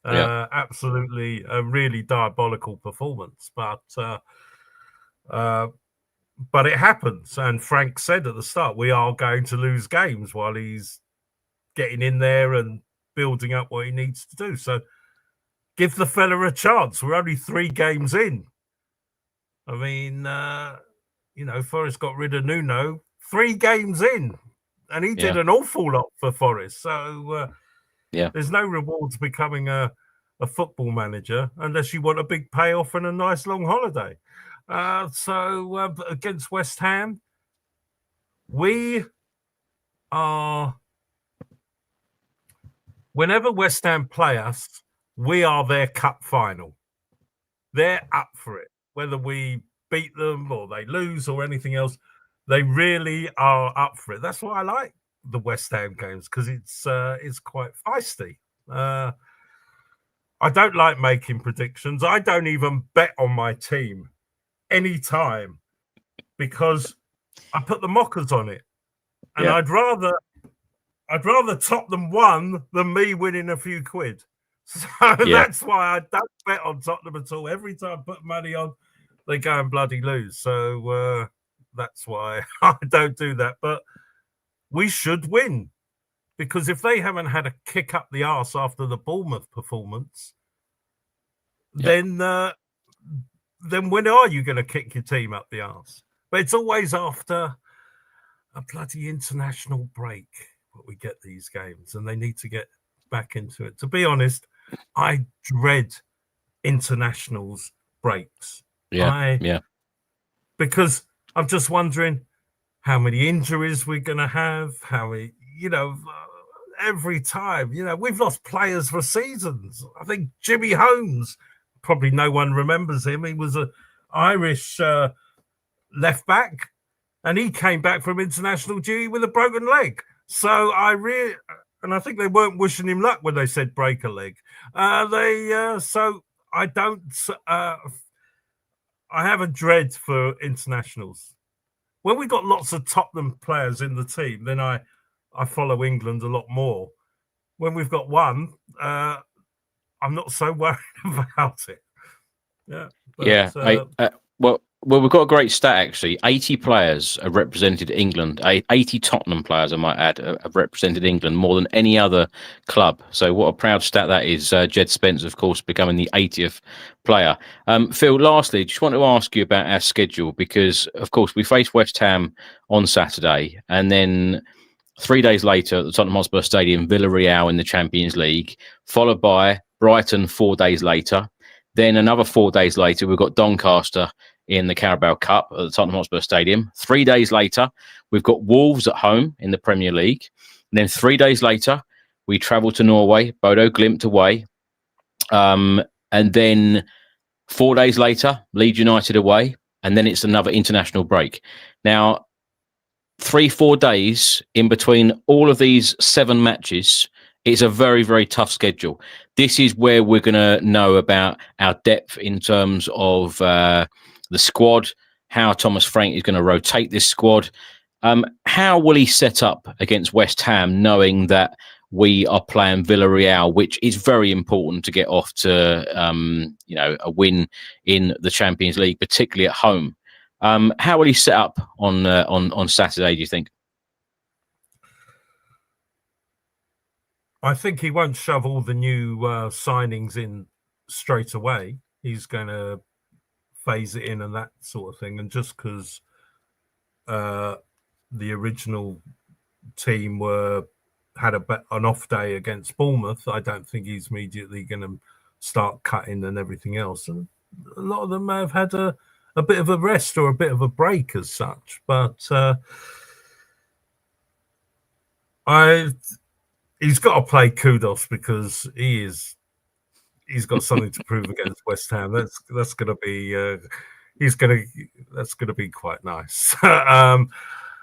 Absolutely a really diabolical performance, but it happens. And Frank said at the start, we are going to lose games while he's getting in there and building up what he needs to do. So give the fella a chance. We're only 3 games in. I mean, Forest got rid of Nuno 3 games in, and he did an awful lot for Forest. So there's no reward to becoming a football manager unless you want a big payoff and a nice long holiday. So against West Ham, we are, whenever West Ham play us, we are their cup final. They're up for it, whether we beat them or they lose or anything else. They really are up for it. That's why I like the West Ham games, because it's quite feisty. I don't like making predictions. I don't even bet on my team any time, because I put the mockers on it, and I'd rather Tottenham won than me winning a few quid. So that's why I don't bet on Tottenham at all. Every time I put money on, they go and bloody lose. So that's why I don't do that. But we should win, because if they haven't had a kick up the arse after the Bournemouth performance, then when are you going to kick your team up the arse? But it's always after a bloody international break that we get these games, and they need to get back into it. To be honest, I dread internationals breaks. Because I'm just wondering how many injuries we're going to have, how we, every time, we've lost players for seasons. I think Jimmy Holmes, probably no one remembers him. He was an Irish left back, and he came back from international duty with a broken leg. So and I think they weren't wishing him luck when they said break a leg. So I don't. I have a dread for internationals. When we got lots of Tottenham players in the team, then I follow England a lot more. When we've got one, I'm not so worried about it. Well, we've got a great stat, actually. 80 players have represented England. 80 Tottenham players, I might add, have represented England more than any other club. So what a proud stat that is. Jed Spence, of course, becoming the 80th player. Phil, lastly, just want to ask you about our schedule, because, of course, we face West Ham on Saturday, and then 3 days later at the Tottenham Hotspur Stadium, Villarreal in the Champions League, followed by Brighton 4 days later. Then another 4 days later, we've got Doncaster in the Carabao Cup at the Tottenham Hotspur Stadium. 3 days later, we've got Wolves at home in the Premier League. And then 3 days later, we travel to Norway, Bodo Glimt away. And then 4 days later, Leeds United away. And then it's another international break. Now, 3-4 days in between all of these 7 matches, it's a very, very tough schedule. This is where we're going to know about our depth in terms of the squad, how Thomas Frank is going to rotate this squad. How will he set up against West Ham, knowing that we are playing Villarreal, which is very important to get off to a win in the Champions League, particularly at home? How will he set up on Saturday, do you think? I think he won't shove all the new signings in straight away. He's going to phase it in and that sort of thing. And just because the original team had an off day against Bournemouth, I don't think he's immediately going to start cutting and everything else. And a lot of them may have had a bit of a rest or a bit of a break as such. But he's got to play kudos because he's got something to prove against West Ham. That's going to be that's going to be quite nice.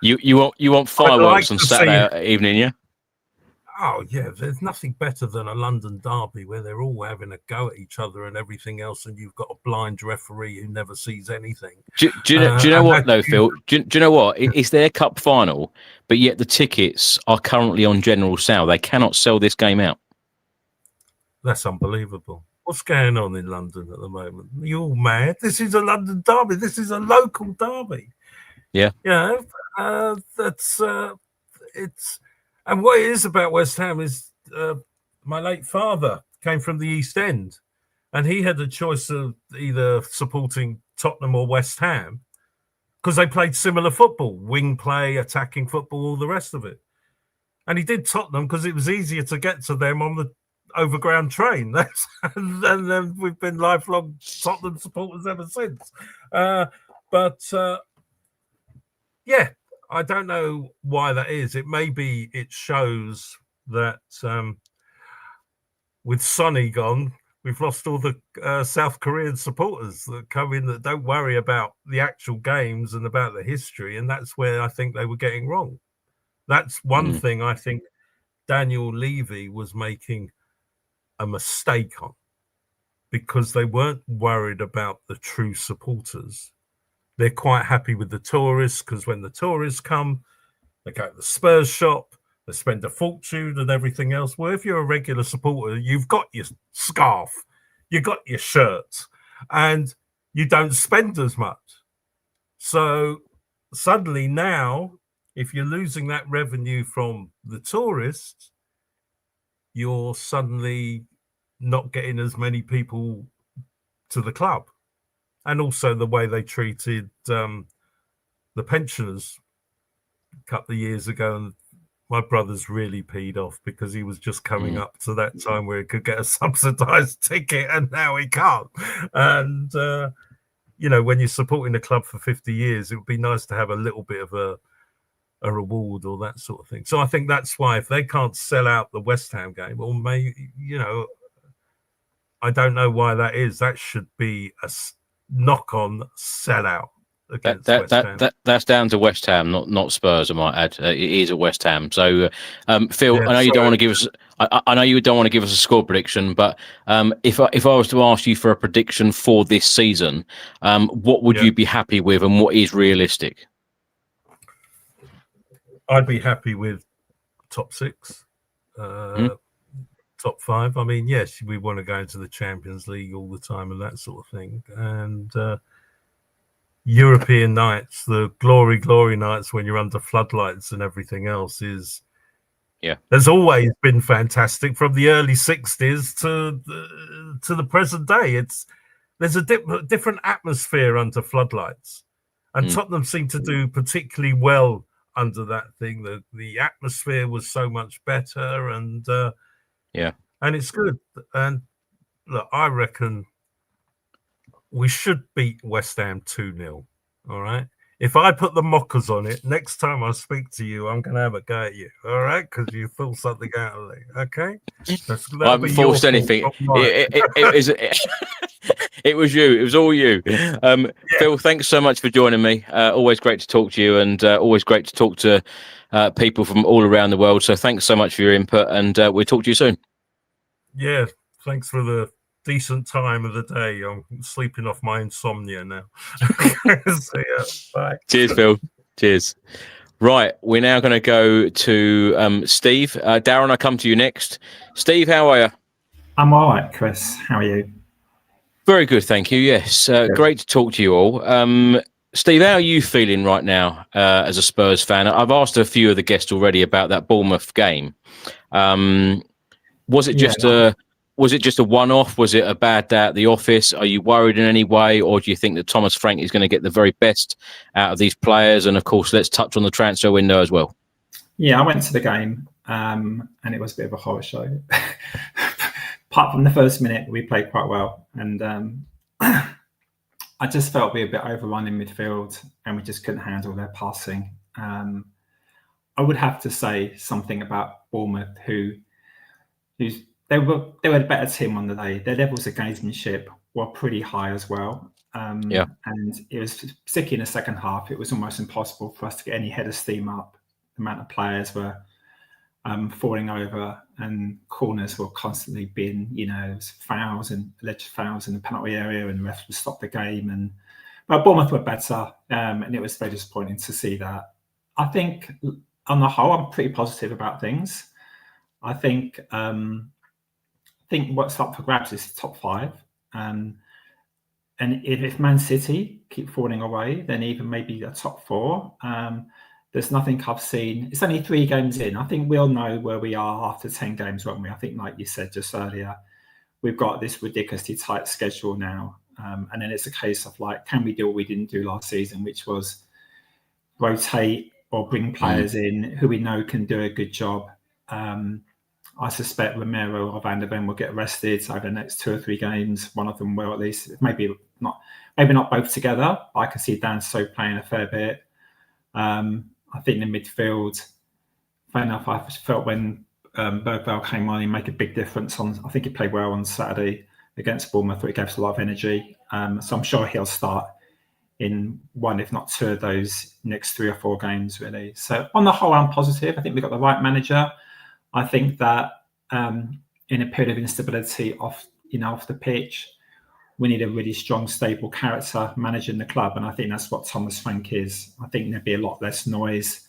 You want fireworks on Saturday evening, yeah? Oh yeah, there's nothing better than a London derby where they're all having a go at each other and everything else, and you've got a blind referee who never sees anything. Do you know what though, Phil? Do you know what? It's their cup final, but yet the tickets are currently on general sale. They cannot sell this game out. That's unbelievable. What's going on in London at the moment? Are you all mad? This is a London derby. This is a local derby. Yeah. Yeah. It's. And what it is about West Ham is my late father came from the East End, and he had a choice of either supporting Tottenham or West Ham because they played similar football, wing play, attacking football, all the rest of it. And he did Tottenham because it was easier to get to them on the overground train. And then we've been lifelong Tottenham supporters ever since. Yeah. I don't know why that is. It shows that with Sonny gone, we've lost all the South Korean supporters that come in that don't worry about the actual games and about the history. And that's where I think they were getting wrong. That's one thing I think Daniel Levy was making a mistake on, because they weren't worried about the true supporters. They're quite happy with the tourists because when the tourists come, they go to the Spurs shop, they spend a fortune and everything else. Well, if you're a regular supporter, you've got your scarf, you've got your shirt, and you don't spend as much. So suddenly now, if you're losing that revenue from the tourists, you're suddenly not getting as many people to the club. And also the way they treated the pensioners a couple of years ago. And my brother's really peed off because he was just coming up to that time where he could get a subsidised ticket and now he can't. And, when you're supporting the club for 50 years, it would be nice to have a little bit of a reward or that sort of thing. So I think that's why if they can't sell out the West Ham game, or maybe, I don't know why that is. That should be a knock-on sellout against West Ham. That's down to West Ham, not Spurs, I might add. It is a West Ham. So, Phil, I know you don't want to give us. I know you don't want to give us a score prediction, but if I was to ask you for a prediction for this season, what would you be happy with, and what is realistic? I'd be happy with top 6. Top 5. I mean, yes, we want to go into the Champions League all the time and that sort of thing. And European nights, the glory nights when you're under floodlights and everything else has always been fantastic from the early 60s to the present day. There's a different atmosphere under floodlights. And Tottenham seemed to do particularly well under that thing. The atmosphere was so much better, and and it's good. And look, I reckon we should beat West Ham 2-0. All right. If I put the mockers on it, next time I speak to you, I'm going to have a go at you. All right, because you pull something out of me. Okay. I haven't forced anything. It was you. It was all you. Phil, thanks so much for joining me. Always great to talk to you, and always great to talk to people from all around the world. So thanks so much for your input, and we'll talk to you soon. Yeah, thanks for the decent time of the day. I'm sleeping off my insomnia now. See ya. Bye. Cheers, Phil. Cheers. Right, we're now going to go to Steve. Darren, I come to you next. Steve, how are you? I'm all right, Chris. How are you? Very good, thank you. Yes, great to talk to you all. Steve, how are you feeling right now as a Spurs fan? I've asked a few of the guests already about that Bournemouth game. Was it just a one-off? Was it a bad day at the office? Are you worried in any way, or do you think that Thomas Frank is going to get the very best out of these players? And of course, let's touch on the transfer window as well. Yeah, I went to the game, and it was a bit of a horror show. Apart from the first minute, we played quite well, and I just felt we were a bit overrun in midfield, and we just couldn't handle their passing. I would have to say something about Bournemouth, they were a better team on the day. Their levels of gamesmanship were pretty high as well. And it was particularly in the second half, it was almost impossible for us to get any head of steam up. The amount of players were falling over, and corners were constantly being, fouls and alleged fouls in the penalty area, and the refs would stop the game. But Bournemouth were better, and it was very disappointing to see that. I think on the whole, I'm pretty positive about things. I think what's up for grabs is top 5. And if Man City keep falling away, then even maybe a top 4. There's nothing I've seen. It's only 3 games in. I think we'll know where we are after 10 games, won't we? I think, like you said just earlier, we've got this ridiculously tight schedule now. And then it's a case of can we do what we didn't do last season, which was rotate or bring players in who we know can do a good job. I suspect Romero or Van der Ven will get arrested over the next 2 or 3 games. One of them will, at least. Maybe not both together. But I can see Dan So playing a fair bit. I think in the midfield, fair enough, I felt when Bergvall came on, he made a big difference. I think he played well on Saturday against Bournemouth, but it gave us a lot of energy. So I'm sure he'll start in 1, if not 2 of those next 3 or 4 games, really. So on the whole, I'm positive. I think we've got the right manager. I think that in a period of instability off the pitch, we need a really strong, stable character managing the club. And I think that's what Thomas Frank is. I think there'll be a lot less noise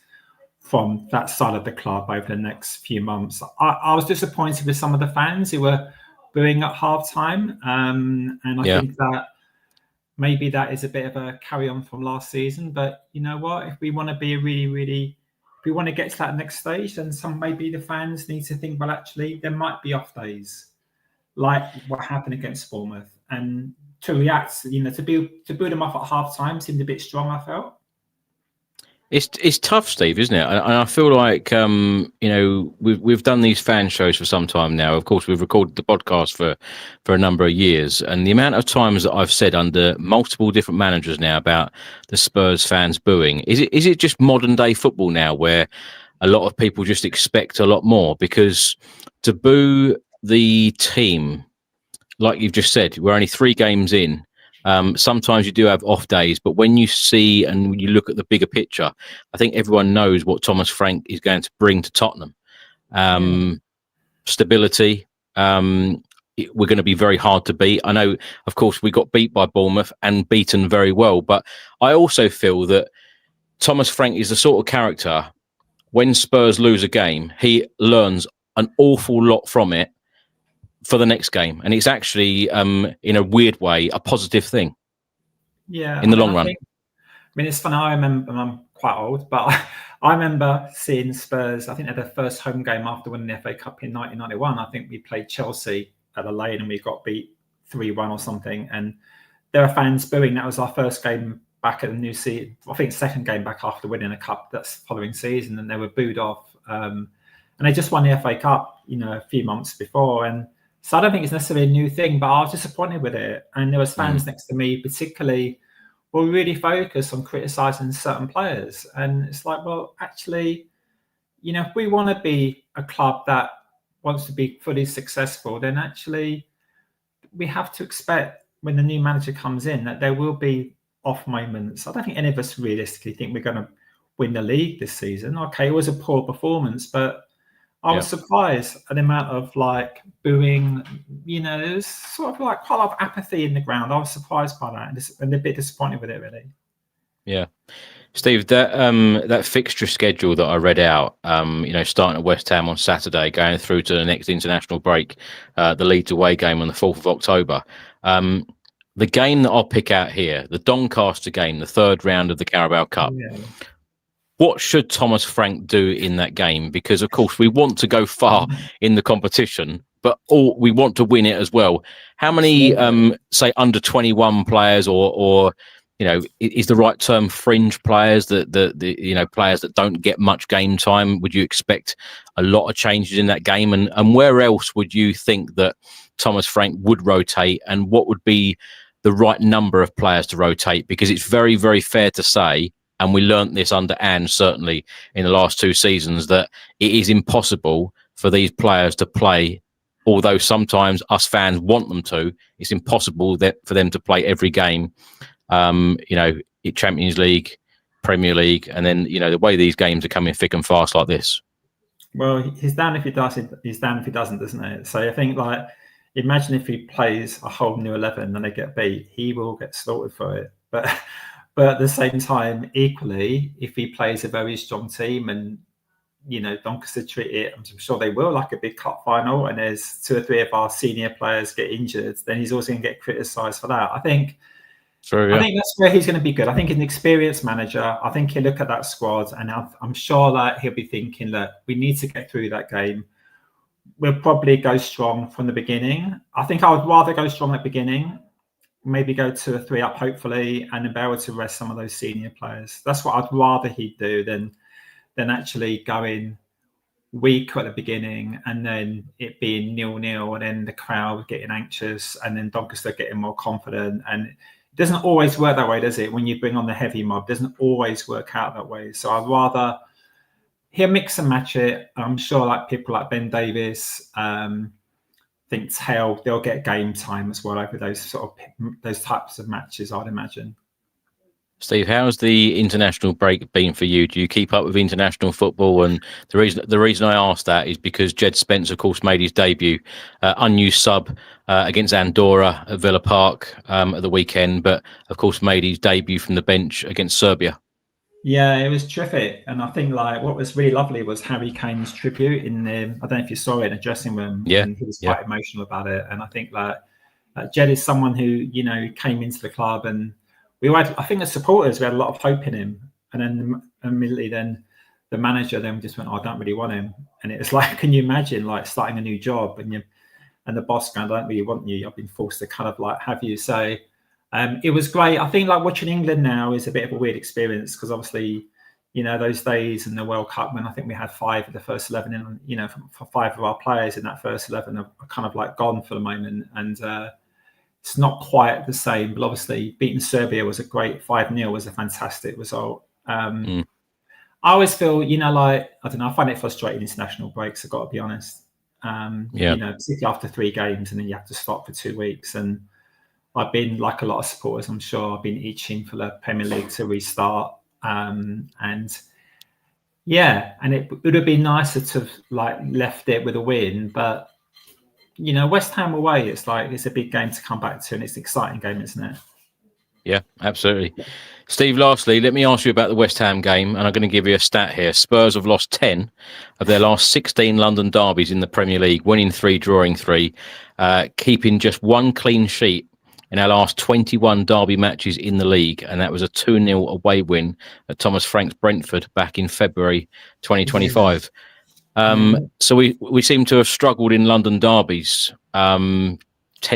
from that side of the club over the next few months. I was disappointed with some of the fans who were booing at halftime. And I think that maybe that is a bit of a carry on from last season. But you know what? If we want to be if we want to get to that next stage, then maybe the fans need to think, well, actually, there might be off days, like what happened against Bournemouth. And to react, to boo them off at half time seemed a bit strong, I felt. It's tough, Steve, isn't it? And I feel like we've done these fan shows for some time now. Of course, we've recorded the podcast for a number of years, and the amount of times that I've said under multiple different managers now about the Spurs fans booing, is it just modern day football now where a lot of people just expect a lot more? Because to boo the team, like you've just said, we're only 3 games in. Sometimes you do have off days, but when you see and you look at the bigger picture, I think everyone knows what Thomas Frank is going to bring to Tottenham. Stability. We're going to be very hard to beat. I know, of course, we got beat by Bournemouth and beaten very well, but I also feel that Thomas Frank is the sort of character, when Spurs lose a game, he learns an awful lot from it for the next game, and it's actually in a weird way a positive thing in the long run. It's funny, I remember, I'm quite old, but I remember seeing Spurs, I think at their first home game after winning the FA Cup in 1991. I think we played Chelsea at the Lane and we got beat 3-1 or something, and there were fans booing. That was our first game back at the new season, I think second game back after winning a cup that's following season, and they were booed off, and they just won the FA Cup a few months before. And so I don't think it's necessarily a new thing, but I was disappointed with it. And there was fans next to me, particularly, were really focused on criticising certain players. And it's like, well, actually, if we want to be a club that wants to be fully successful, then actually we have to expect when the new manager comes in that there will be off moments. I don't think any of us realistically think we're going to win the league this season. Okay, it was a poor performance, but I was surprised at the amount of like booing. There was sort of like quite a lot of apathy in the ground. I was surprised by that and a bit disappointed with it, really. Yeah. Steve, that fixture schedule that I read out, starting at West Ham on Saturday, going through to the next international break, the Leeds away game on the 4th of October. The game that I'll pick out here, the Doncaster game, the third round of the Carabao Cup. Yeah. What should Thomas Frank do in that game? Because, of course, we want to go far in the competition, but we want to win it as well. How many, say, under 21 players or is the right term fringe players, the players that don't get much game time? Would you expect a lot of changes in that game? And where else would you think that Thomas Frank would rotate, and what would be the right number of players to rotate? Because it's very, very fair to say, and we learnt this under Ange, certainly in the last 2 seasons, that it is impossible for these players to play. Although sometimes us fans want them to, it's impossible for them to play every game. Champions League, Premier League, and then the way these games are coming thick and fast like this. Well, he's down if he does. He's down if he doesn't, isn't it? So I think, like, imagine if he plays a whole new 11 and they get beat, he will get slaughtered for it. But at the same time, equally, if he plays a very strong team and, Doncaster treat it, I'm sure they will, like a big cup final, and there's 2 or 3 of our senior players get injured, then he's also going to get criticised for that. I think that's where he's going to be good. I think he's an experienced manager. I think he'll look at that squad, and I'm sure that he'll be thinking that we need to get through that game. We'll probably go strong from the beginning. I think I would rather go strong at the beginning, maybe go 2 or 3 up, hopefully, and then be able to rest some of those senior players. That's what I'd rather he'd do than actually going weak at the beginning and then it being 0-0 and then the crowd getting anxious and then Doncaster getting more confident. And it doesn't always work that way, does it? When you bring on the heavy mob, it doesn't always work out that way. So I'd rather he'll mix and match it. I'm sure like people like Ben Davis, think they'll get game time as well over those types of matches, I'd imagine. Steve, how's the international break been for you? Do you keep up with international football? And the reason I asked that is because Jed Spence, of course, made his debut, unused sub against Andorra at Villa Park at the weekend, but of course made his debut from the bench against Serbia. Yeah, it was terrific. And I think like what was really lovely was Harry Kane's tribute in the, I don't know if you saw it, in the dressing room. Yeah. And he was quite emotional about it. And I think like Jed is someone who, came into the club and I think the supporters, we had a lot of hope in him. And then immediately then the manager then just went, I don't really want him. And it was like, can you imagine like starting a new job and the boss going, I don't really want you. I've been forced to kind of like have you say, it was great. I think like watching England now is a bit of a weird experience because obviously, those days in the World Cup when I think we had 5 of the first 11 in, for 5 of our players in that first 11 are kind of like gone for the moment. And it's not quite the same, but obviously beating Serbia was a great 5-0 was a fantastic result. I always feel, I don't know, I find it frustrating international breaks, I've got to be honest. Particularly after 3 games and then you have to stop for 2 weeks. And I've been, like a lot of supporters, I'm sure, I've been itching for the Premier League to restart. And it would have been nicer to have like left it with a win, but West Ham away, it's a big game to come back to, and it's an exciting game, isn't it? Yeah, absolutely. Steve, lastly, let me ask you about the West Ham game, and I'm going to give you a stat here. Spurs have lost 10 of their last 16 London derbies in the Premier League, winning 3, drawing 3, keeping just 1 clean sheet in our last 21 derby matches in the league, and that was a 2-0 away win at Thomas Frank's Brentford back in February 2025. So we seem to have struggled in London derbies, 10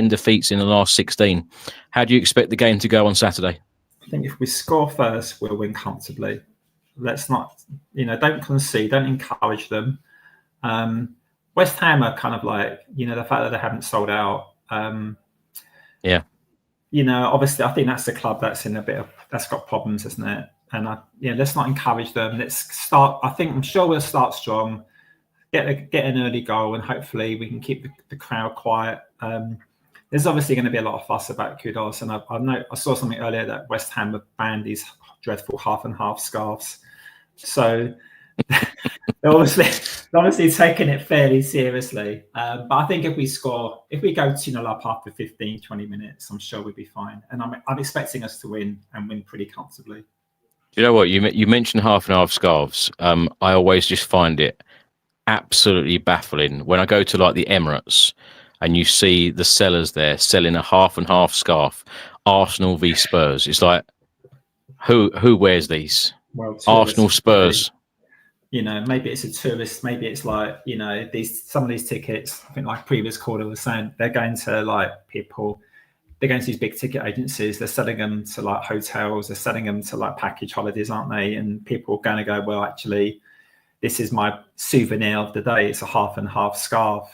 defeats in the last 16. How do you expect the game to go on Saturday? I think if we score first, we'll win comfortably. Let's not, don't concede, don't encourage them. West Ham are kind of like, the fact that they haven't sold out. Obviously, I think that's the club that's that's got problems, isn't it? And let's not encourage them. Let's start. I'm sure we'll start strong. Get an early goal, and hopefully we can keep the crowd quiet. There's obviously going to be a lot of fuss about Kudos, and I saw something earlier that West Ham have banned these dreadful half and half scarves. So they're honestly taking it fairly seriously. But I think if we go 2-0 up after 15, 20 minutes, I'm sure we'll be fine. And I'm expecting us to win and win pretty comfortably. Do you know what? You mentioned half and half scarves. I always just find it absolutely baffling when I go to like the Emirates and you see the sellers there selling a half and half scarf, Arsenal v Spurs. It's like, who wears these? Well, Arsenal, Spurs. You know, maybe it's a tourist. Maybe it's like, you know, some of these tickets. I think like previous caller was saying, they're going to like people. They're going to these big ticket agencies. They're selling them to like hotels. They're selling them to like package holidays, aren't they? And people are going to go, well, actually, this is my souvenir of the day. It's a half and half scarf.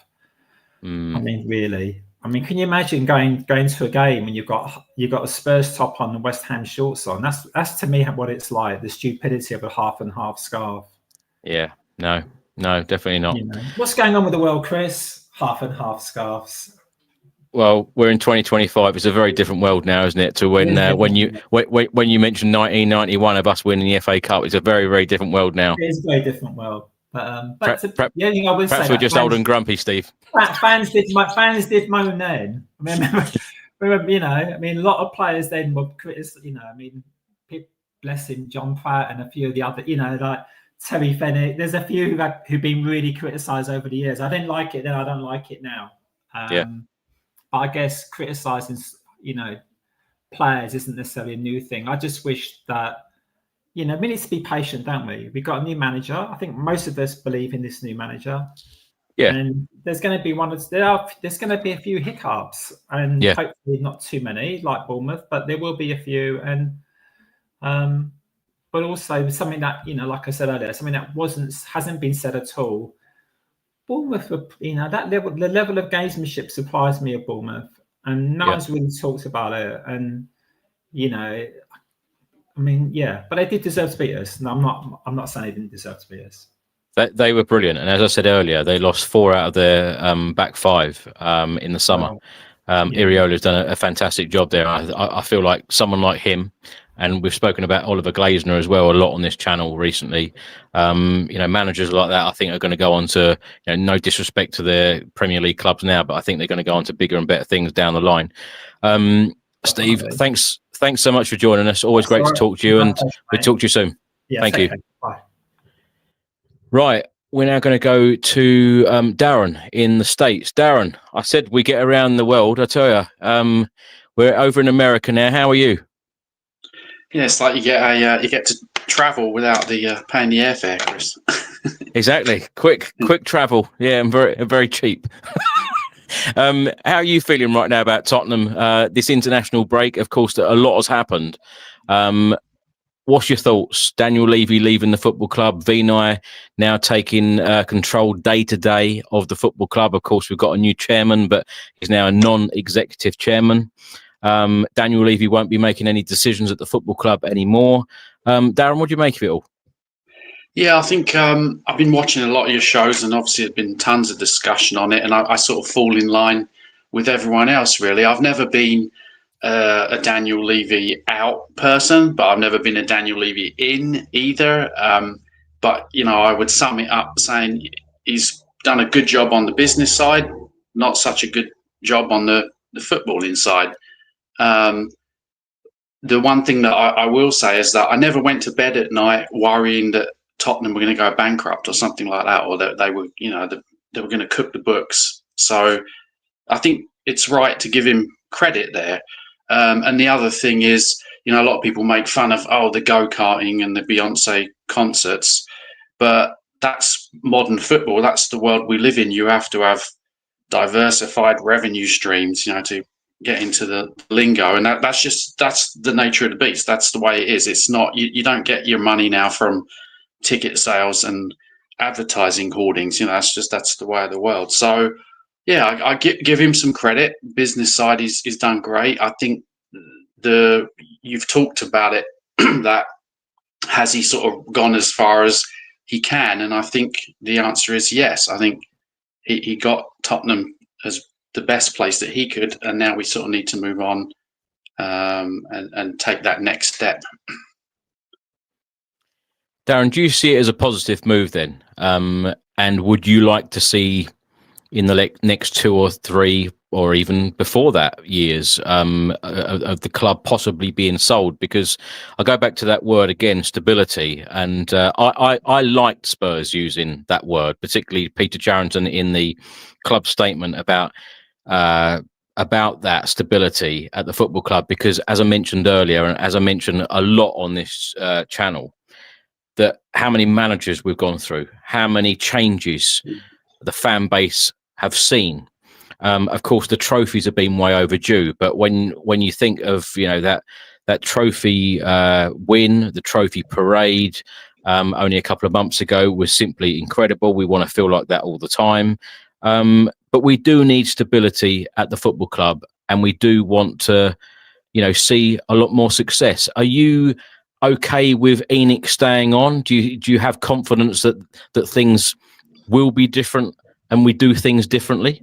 I mean, really. I mean, can you imagine going to a game and you've got a Spurs top on and West Ham shorts on? That's to me what it's like. The stupidity of a half and half scarf. Yeah, no, definitely not. You know, what's going on with the world, Chris? Half and half scarves. Well, we're in 2025. It's a very different world now, isn't it? To when you mentioned 1991 of us winning the FA Cup, it's a very, very different world now. It is a very different world. But perhaps we're just old and grumpy, Steve. Fans did moan then. Remember, you know, I mean, a lot of players then were you know, I mean, bless him, John Pratt and a few of the other, you know, like Terry Fenwick. There's a few who've been really criticised over the years. I didn't like it then. I don't like it now. But I guess criticising, you know, players isn't necessarily a new thing. I just wish that, you know, we need to be patient, don't we? We've got a new manager. I think most of us believe in this new manager. Yeah. And there's going to be there's going to be a few hiccups, and hopefully not too many like Bournemouth, but there will be a few. And but also something that, you know, like I said earlier, something that hasn't been said at all. Bournemouth, you know, the level of gamesmanship surprised me at Bournemouth, and no one's really talked about it. And you know, I mean, but they did deserve to beat us. No, I'm not saying they didn't deserve to beat us. They were brilliant, and as I said earlier, they lost 4 out of their back 5 in the summer. Iriola's done a fantastic job there. I feel like someone like him, and we've spoken about Oliver Glasner as well a lot on this channel recently. You know, managers like that, I think, are going to go on to, you know, no disrespect to their Premier League clubs now, but I think they're going to go on to bigger and better things down the line. Steve, thanks so much for joining us. Always great to talk to you, and we'll talk to you soon. Thank you. Bye. Right, we're now going to go to Darren in the States. Darren, I said we get around the world. I tell you, we're over in America now. How are you? Yeah, it's like you get to travel without the paying the airfare, Chris. Exactly, quick travel. Yeah, and very cheap. How are you feeling right now about Tottenham? This international break, of course, a lot has happened. What's your thoughts? Daniel Levy leaving the football club, Vinai now taking control day-to-day of the football club. Of course, we've got a new chairman, but he's now a non-executive chairman. Daniel Levy won't be making any decisions at the football club anymore. Darren, what do you make of it all? Yeah, I think I've been watching a lot of your shows, and obviously there's been tons of discussion on it, and I sort of fall in line with everyone else, really. I've never been a Daniel Levy out person, but I've never been a Daniel Levy in either. But, you know, I would sum it up saying he's done a good job on the business side, not such a good job on the footballing side. The one thing that I will say is that I never went to bed at night worrying that Tottenham were going to go bankrupt or something like that, or that they were, you know, they were going to cook the books. So I think it's right to give him credit there. And the other thing is, you know, a lot of people make fun of, the go-karting and the Beyonce concerts, but that's modern football. That's the world we live in. You have to have diversified revenue streams, you know, to get into the lingo. And that's the nature of the beast. That's the way it is. It's not, you don't get your money now from ticket sales and advertising hoardings. You know, that's the way of the world. So, yeah, I give him some credit. Business side, he's done great. I think you've talked about it, that has he sort of gone as far as he can? And I think the answer is yes. I think he got Tottenham as the best place that he could, and now we sort of need to move on and take that next step. Darren, do you see it as a positive move then? And would you like to see in the next 2 or 3, or even before that, years of the club possibly being sold? Because I go back to that word again, stability, and I liked Spurs using that word, particularly Peter Charrington in the club statement about that stability at the football club, because as I mentioned earlier, and as I mentioned a lot on this channel, that how many managers we've gone through, how many changes the fan base have seen. Of course, the trophies have been way overdue, but when you think of that trophy win, the trophy parade only a couple of months ago was simply incredible. We want to feel like that all the time, but we do need stability at the football club, and we do want to see a lot more success. Are you okay with ENIC staying on? Do you have confidence that things will be different and we do things differently?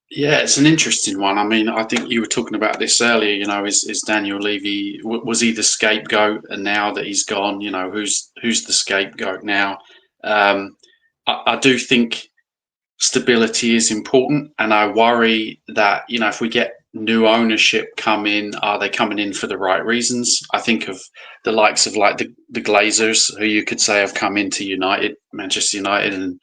Yeah, it's an interesting one. I mean, I think you were talking about this earlier. Is Daniel Levy, was he the scapegoat? And now that he's gone, who's the scapegoat now? I do think stability is important, and I worry that if we get new ownership come in, are they coming in for the right reasons? I think of the likes of like the Glazers, who you could say have come into Manchester United,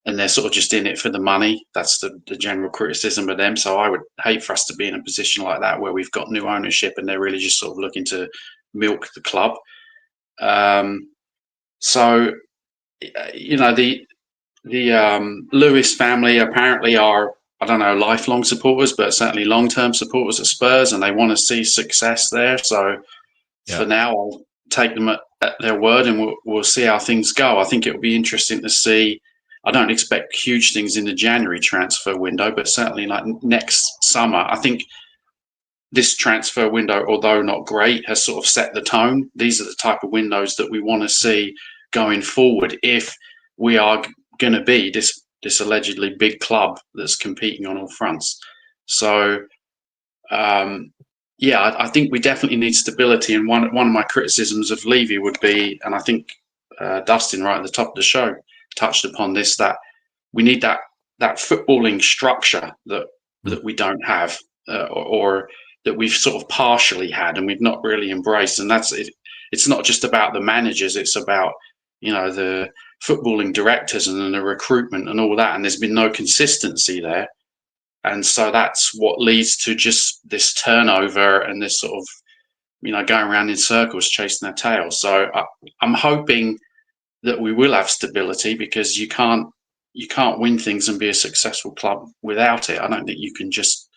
and they're sort of just in it for the money. That's the general criticism of them. So I would hate for us to be in a position like that where we've got new ownership and they're really just sort of looking to milk the club. So the Lewis family apparently are, I don't know, lifelong supporters, but certainly long-term supporters of Spurs, and they want to see success there. So for now, I'll take them at their word, and we'll see how things go. I think it will be interesting to see. I don't expect huge things in the January transfer window, but certainly like next summer, I think this transfer window, although not great, has sort of set the tone. These are the type of windows that we want to see going forward if we are going to be this allegedly big club that's competing on all fronts. So, I think we definitely need stability. And one of my criticisms of Levy would be, and I think Dustin right at the top of the show touched upon this, that we need that footballing structure that we don't have, or that we've sort of partially had and we've not really embraced. And that's it. It's not just about the managers; it's about the footballing directors and the recruitment and all that. And there's been no consistency there, and so that's what leads to just this turnover and this sort of going around in circles chasing their tail. So I'm hoping that we will have stability, because you can't win things and be a successful club without it. I don't think you can just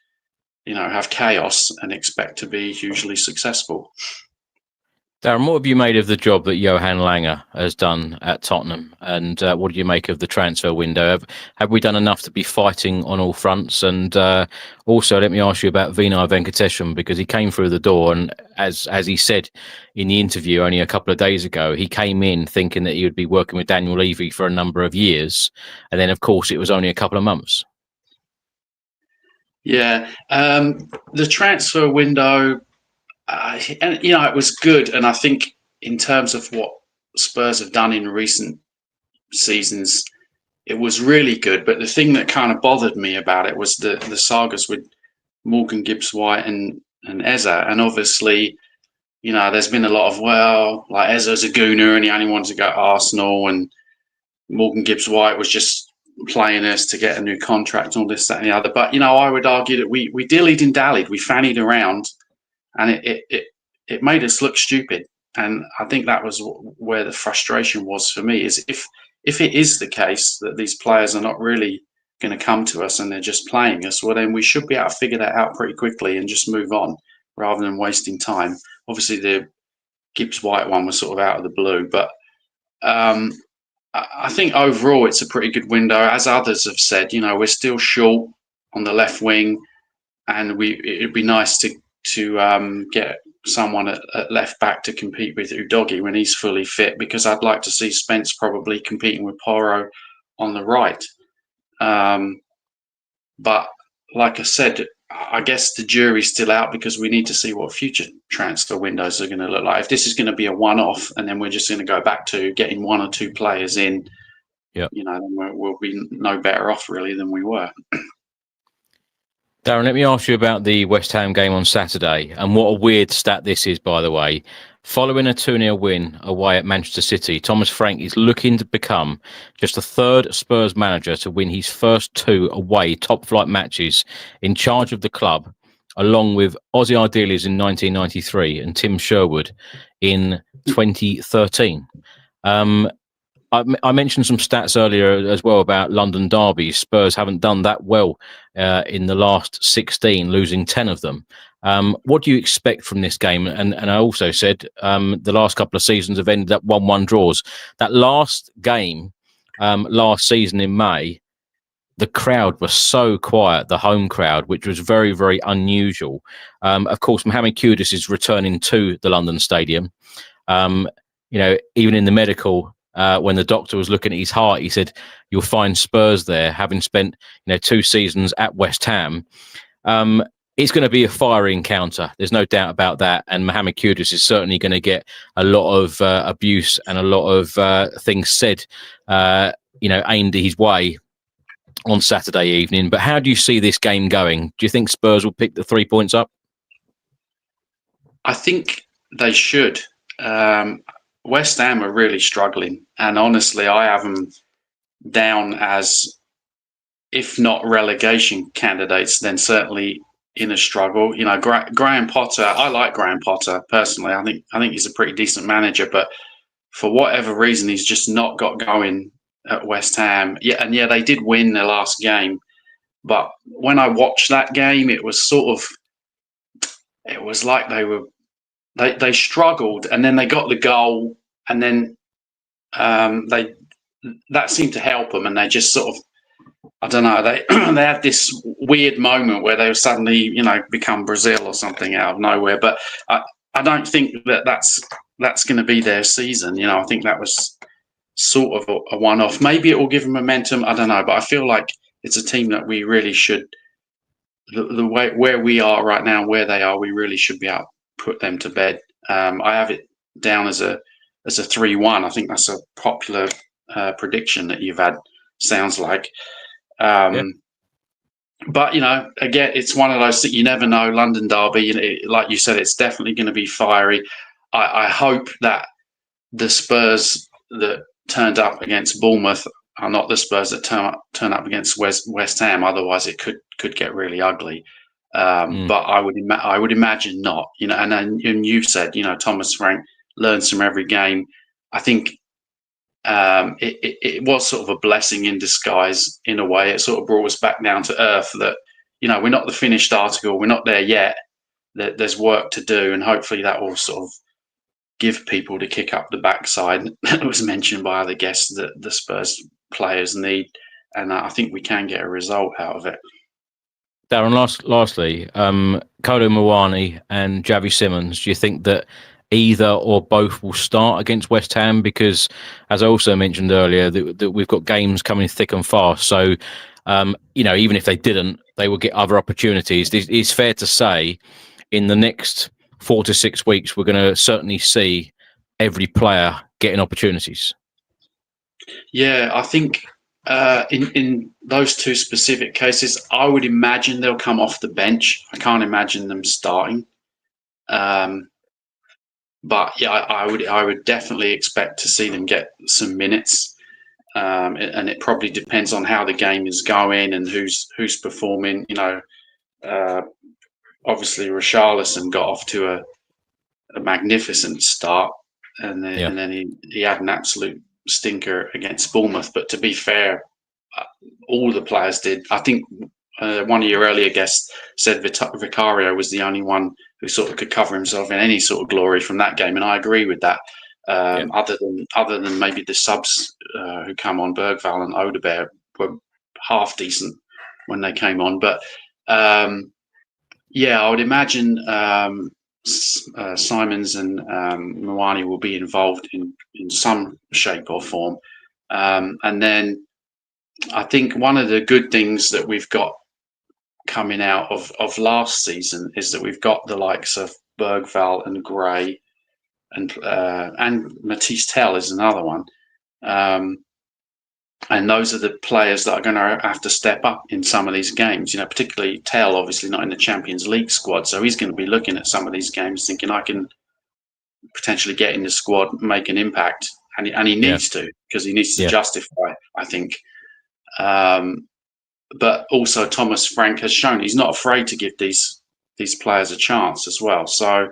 have chaos and expect to be hugely successful. Darren, what have you made of the job that Johan Langer has done at Tottenham, and what do you make of the transfer window? Have we done enough to be fighting on all fronts? And also, let me ask you about Vinai Venkatesham, because he came through the door, and as he said in the interview only a couple of days ago, he came in thinking that he would be working with Daniel Levy for a number of years, and then of course it was only a couple of months. Yeah, the transfer window. And it was good, and I think in terms of what Spurs have done in recent seasons, it was really good. But the thing that kind of bothered me about it was the sagas with Morgan Gibbs-White and Eze. And obviously, there's been a lot of, like Eze's a gooner and he only wanted to go to Arsenal, and Morgan Gibbs-White was just playing us to get a new contract and all this, that, and the other. But I would argue that we dillied and dallied, we fannied around. And it made us look stupid, and I think that was where the frustration was for me. Is if it is the case that these players are not really going to come to us and they're just playing us, well then we should be able to figure that out pretty quickly and just move on rather than wasting time. Obviously, the Gibbs-White one was sort of out of the blue, but I think overall it's a pretty good window. As others have said, we're still short on the left wing, and it'd be nice to get someone at left back to compete with Udogie when he's fully fit, because I'd like to see Spence probably competing with Porro on the right. But like I said, I guess the jury's still out, because we need to see what future transfer windows are going to look like. If this is going to be a one-off and then we're just going to go back to getting one or two players in Yep. then we'll be no better off really than we were. Darren, let me ask you about the West Ham game on Saturday, and what a weird stat this is, by the way. Following a 2-0 win away at Manchester City, Thomas Frank is looking to become just the third Spurs manager to win his first 2 away top-flight matches in charge of the club, along with Ozzy Ardiles in 1993 and Tim Sherwood in 2013. I mentioned some stats earlier as well about London derbies. Spurs haven't done that well in the last 16, losing 10 of them. What do you expect from this game? And I also said the last couple of seasons have ended up 1-1 draws. That last game last season in May, the crowd was so quiet, the home crowd, which was very, very unusual. Of course, Mohamed Kudus is returning to the London Stadium. Even in the medical, when the doctor was looking at his heart, he said, "You'll find Spurs there," having spent 2 seasons at West Ham. It's going to be a fiery encounter. There's no doubt about that. And Mohamed Kudus is certainly going to get a lot of abuse and a lot of things said, aimed his way on Saturday evening. But how do you see this game going? Do you think Spurs will pick the 3 points up? I think they should. West Ham are really struggling, and honestly, I have them down as, if not relegation candidates, then certainly in a struggle. Graham Potter. I like Graham Potter personally. I think he's a pretty decent manager, but for whatever reason, he's just not got going at West Ham. Yeah, they did win their last game, but when I watched that game, it was like they struggled, and then they got the goal, and then that seemed to help them, and they just sort of, I don't know, they had this weird moment where they suddenly become Brazil or something out of nowhere. But I don't think that's going to be their season. I think that was sort of a one-off. Maybe it will give them momentum. I don't know, but I feel like it's a team that we really should, the way where we are right now, where they are, we really should be able to put them to bed. I have it down as a 3-1. I think that's a popular prediction that you've had. Sounds like. Yeah. But again, it's one of those that you never know. London derby, like you said, it's definitely going to be fiery. I hope that the Spurs that turned up against Bournemouth are not the Spurs that turn up against West Ham. Otherwise, it could get really ugly. But I would imagine not. And you've said, Thomas Frank learns from every game. I think it was sort of a blessing in disguise in a way. It sort of brought us back down to earth that, we're not the finished article. We're not there yet. There's work to do. And hopefully that will sort of give people to kick up the backside. It was mentioned by other guests that the Spurs players need. And I think we can get a result out of it. Darren, lastly, Kolo Muani and Javi Simmons, do you think that either or both will start against West Ham? Because, as I also mentioned earlier, that we've got games coming thick and fast. So, even if they didn't, they will get other opportunities. It's fair to say in the next 4 to 6 weeks, we're going to certainly see every player getting opportunities. Yeah, I think in those 2 specific cases, I would imagine they'll come off the bench. I can't imagine them starting. But yeah, I would definitely expect to see them get some minutes, and it probably depends on how the game is going and who's performing. Obviously Richarlison got off to a magnificent start, and then he had an absolute stinker against Bournemouth. But to be fair, all the players did. I think one of your earlier guests said Vicario was the only one who sort of could cover himself in any sort of glory from that game, and I agree with that. Other than maybe the subs who come on, Bergvall and Odegaard were half decent when they came on. But I would imagine Simons and Muani will be involved in some shape or form. And then I think one of the good things that we've got coming out of last season is that we've got the likes of Bergvall and Gray and Matisse Tell is another one. And those are the players that are going to have to step up in some of these games. You know, particularly Tell, obviously not in the Champions League squad, so he's going to be looking at some of these games, thinking I can potentially get in the squad, make an impact, and he needs to, because he needs to justify, I think. But also Thomas Frank has shown he's not afraid to give these players a chance as well. So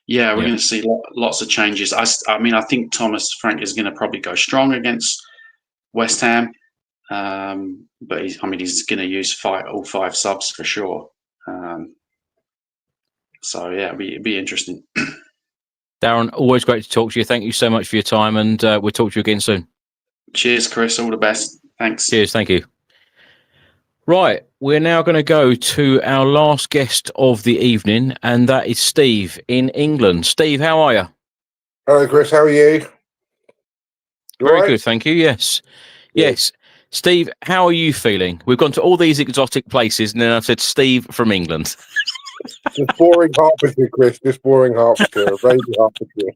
yeah, we're going to see lots of changes. I mean, I think Thomas Frank is going to probably go strong against West Ham, but he's going to use all 5 subs for sure. So yeah, it'll be interesting. Darren, always great to talk to you. Thank you so much for your time, and we'll talk to you again soon. Cheers, Chris. All the best. Thanks. Cheers. Thank you. Right, we're now going to go to our last guest of the evening, and that is Steve in England. Steve, how are you? Hello, Chris. How are you? Very good, thank you. Yes. Yes. Steve, how are you feeling? We've gone to all these exotic places, and then I've said Steve from England. Just boring Hertfordshire, Chris. Just boring Hertfordshire. Baby Hertfordshire.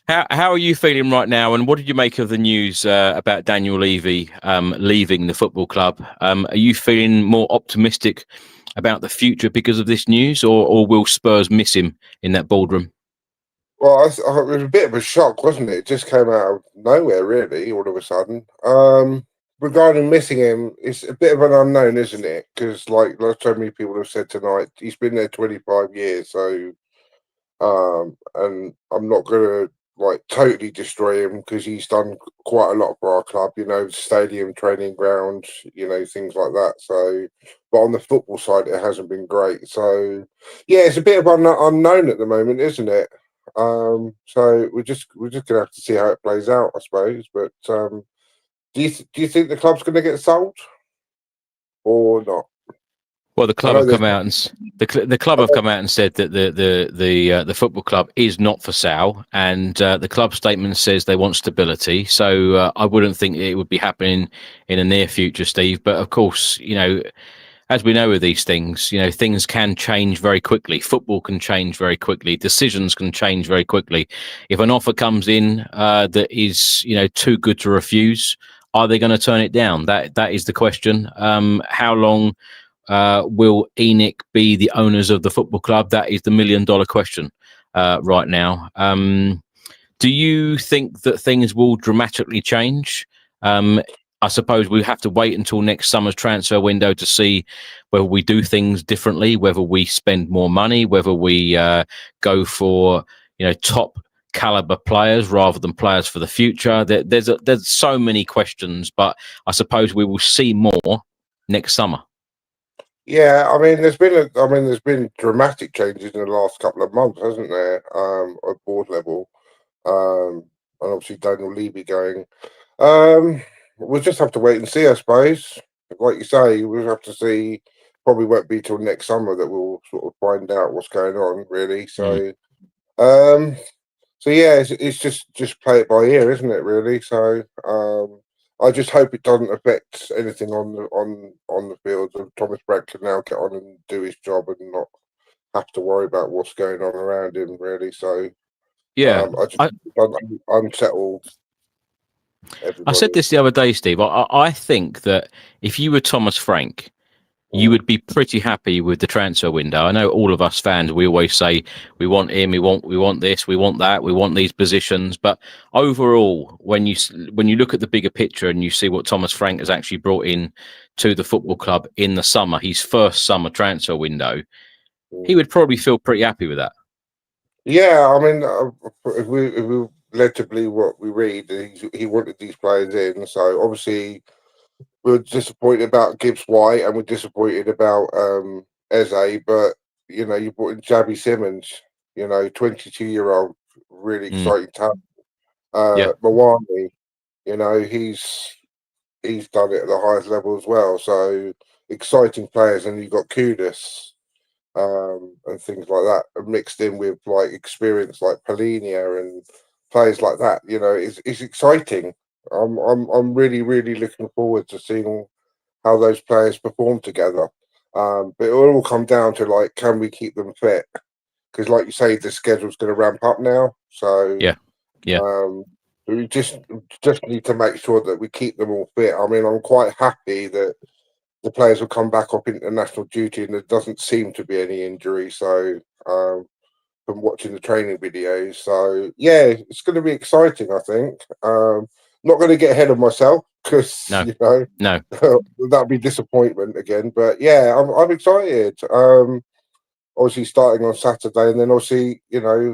How are you feeling right now, and what did you make of the news about Daniel Levy leaving the football club? Are you feeling more optimistic about the future because of this news, or will Spurs miss him in that boardroom? Well, it was a bit of a shock, wasn't it? It just came out of nowhere, really, all of a sudden. Regarding missing him, it's a bit of an unknown, isn't it? Because, like so many people have said tonight, he's been there 25 years, so and I'm not going to totally destroy him because he's done quite a lot for our club, stadium, training ground, things like that. So, but on the football side, it hasn't been great. So, yeah, it's a bit of unknown at the moment, isn't it? So we're just gonna have to see how it plays out, I suppose. But do you think the club's going to get sold or not? Well, the club have come out and the club have come out and said that the football club is not for sale, and the club statement says they want stability. So I wouldn't think it would be happening in the near future, Steve. But of course, as we know with these things, things can change very quickly. Football can change very quickly. Decisions can change very quickly. If an offer comes in that is too good to refuse, are they going to turn it down? That is the question. How long will ENIC be the owners of the football club? That is the $1 million question right now. Do you think that things will dramatically change? I suppose we have to wait until next summer's transfer window to see whether we do things differently, whether we spend more money, whether we go for top caliber players rather than players for the future. There's so many questions, but I suppose we will see more next summer. Yeah, I mean, there's been dramatic changes in the last couple of months, hasn't there? At board level, and obviously Daniel Levy going. We'll just have to wait and see, I suppose. Like you say, we'll have to see. Probably won't be till next summer that we'll sort of find out what's going on, really. So, so yeah, it's just play it by ear, isn't it? Really. So, I just hope it doesn't affect anything on the field. And Thomas Frank can now get on and do his job and not have to worry about what's going on around him, really. So, yeah, I'm unsettled. Everybody. I said this the other day, Steve. I think that if you were Thomas Frank, you would be pretty happy with the transfer window. I know all of us fans, we always say we want him, we want this, we want that, we want these positions. But overall, when you look at the bigger picture and you see what Thomas Frank has actually brought in to the football club in the summer, his first summer transfer window, he would probably feel pretty happy with that. Yeah, I mean, if we led to believe what we read, he wanted these players in. So obviously, we're disappointed about Gibbs White and we're disappointed about Eze, but you brought in Javi Simmons, 22-year-old, really exciting talent. Mawani, he's done it at the highest level as well. So exciting players, and you've got Kudus. And things like that, and mixed in with experience like Polinia and players like that, it's exciting. I'm really, really looking forward to seeing how those players perform together. But it will all come down to can we keep them fit? Because like you say, the schedule's going to ramp up now. So yeah. We just need to make sure that we keep them all fit. I mean, I'm quite happy that the players will come back off international duty and there doesn't seem to be any injury. So from watching the training videos, so yeah, it's going to be exciting. I think. Not going to get ahead of myself because no. that'd be disappointment again. But yeah, I'm excited. Obviously starting on Saturday, and then obviously,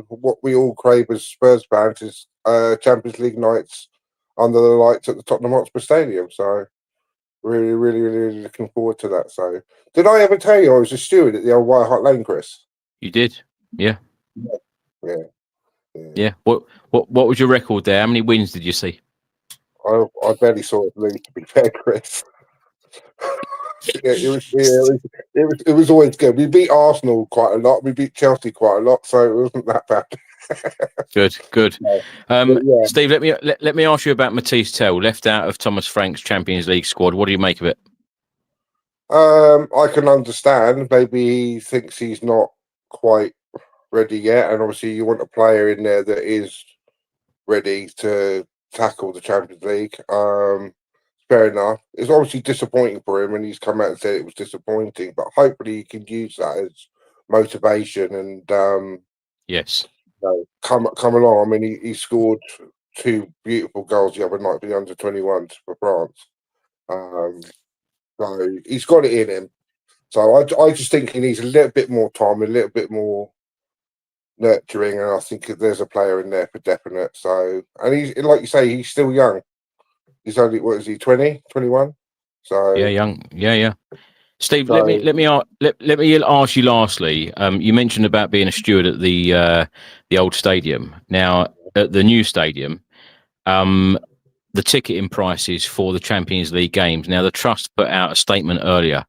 what we all crave as Spurs fans is Champions League nights under the lights at the Tottenham Hotspur Stadium. So really, really, really looking forward to that. So did I ever tell you I was a steward at the old White Hart Lane, Chris? You did, yeah. Yeah. What was your record there? How many wins did you see? I barely saw it lose, to be fair, Chris. It was always good. We beat Arsenal quite a lot. We beat Chelsea quite a lot, so it wasn't that bad. Good. Yeah. Steve, let me ask you about Matisse Tell, left out of Thomas Frank's Champions League squad. What do you make of it? I can understand. Maybe he thinks he's not quite ready yet, and obviously you want a player in there that is ready to tackle the Champions League. Fair enough. It's obviously disappointing for him, and he's come out and said it was disappointing. But hopefully, he can use that as motivation and yes, come along. I mean, he scored 2 beautiful goals the other night for the under-21s for France. So he's got it in him. So I just think he needs a little bit more time, a little bit more nurturing, and I think there's a player in there for definite. So, and he's, like you say, he's still young. He's only, what is he, 20, 21? So yeah, young, yeah. Steve, let me ask you lastly. You mentioned about being a steward at the old stadium. Now at the new stadium, the ticketing prices for the Champions League games. Now the trust put out a statement earlier,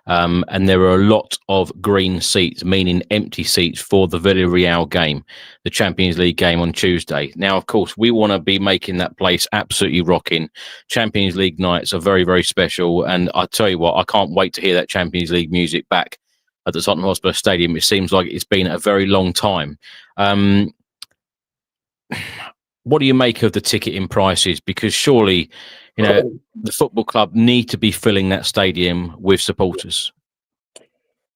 and there are a lot of green seats, meaning empty seats for the Villarreal game, the Champions League game on Tuesday. Now, of course, we want to be making that place absolutely rocking. Champions League nights are very, very special, and I tell you what, I can't wait to hear that Champions League music back at the Tottenham Hotspur Stadium. It seems like it's been a very long time. What do you make of the ticketing prices? Because surely, the football club need to be filling that stadium with supporters.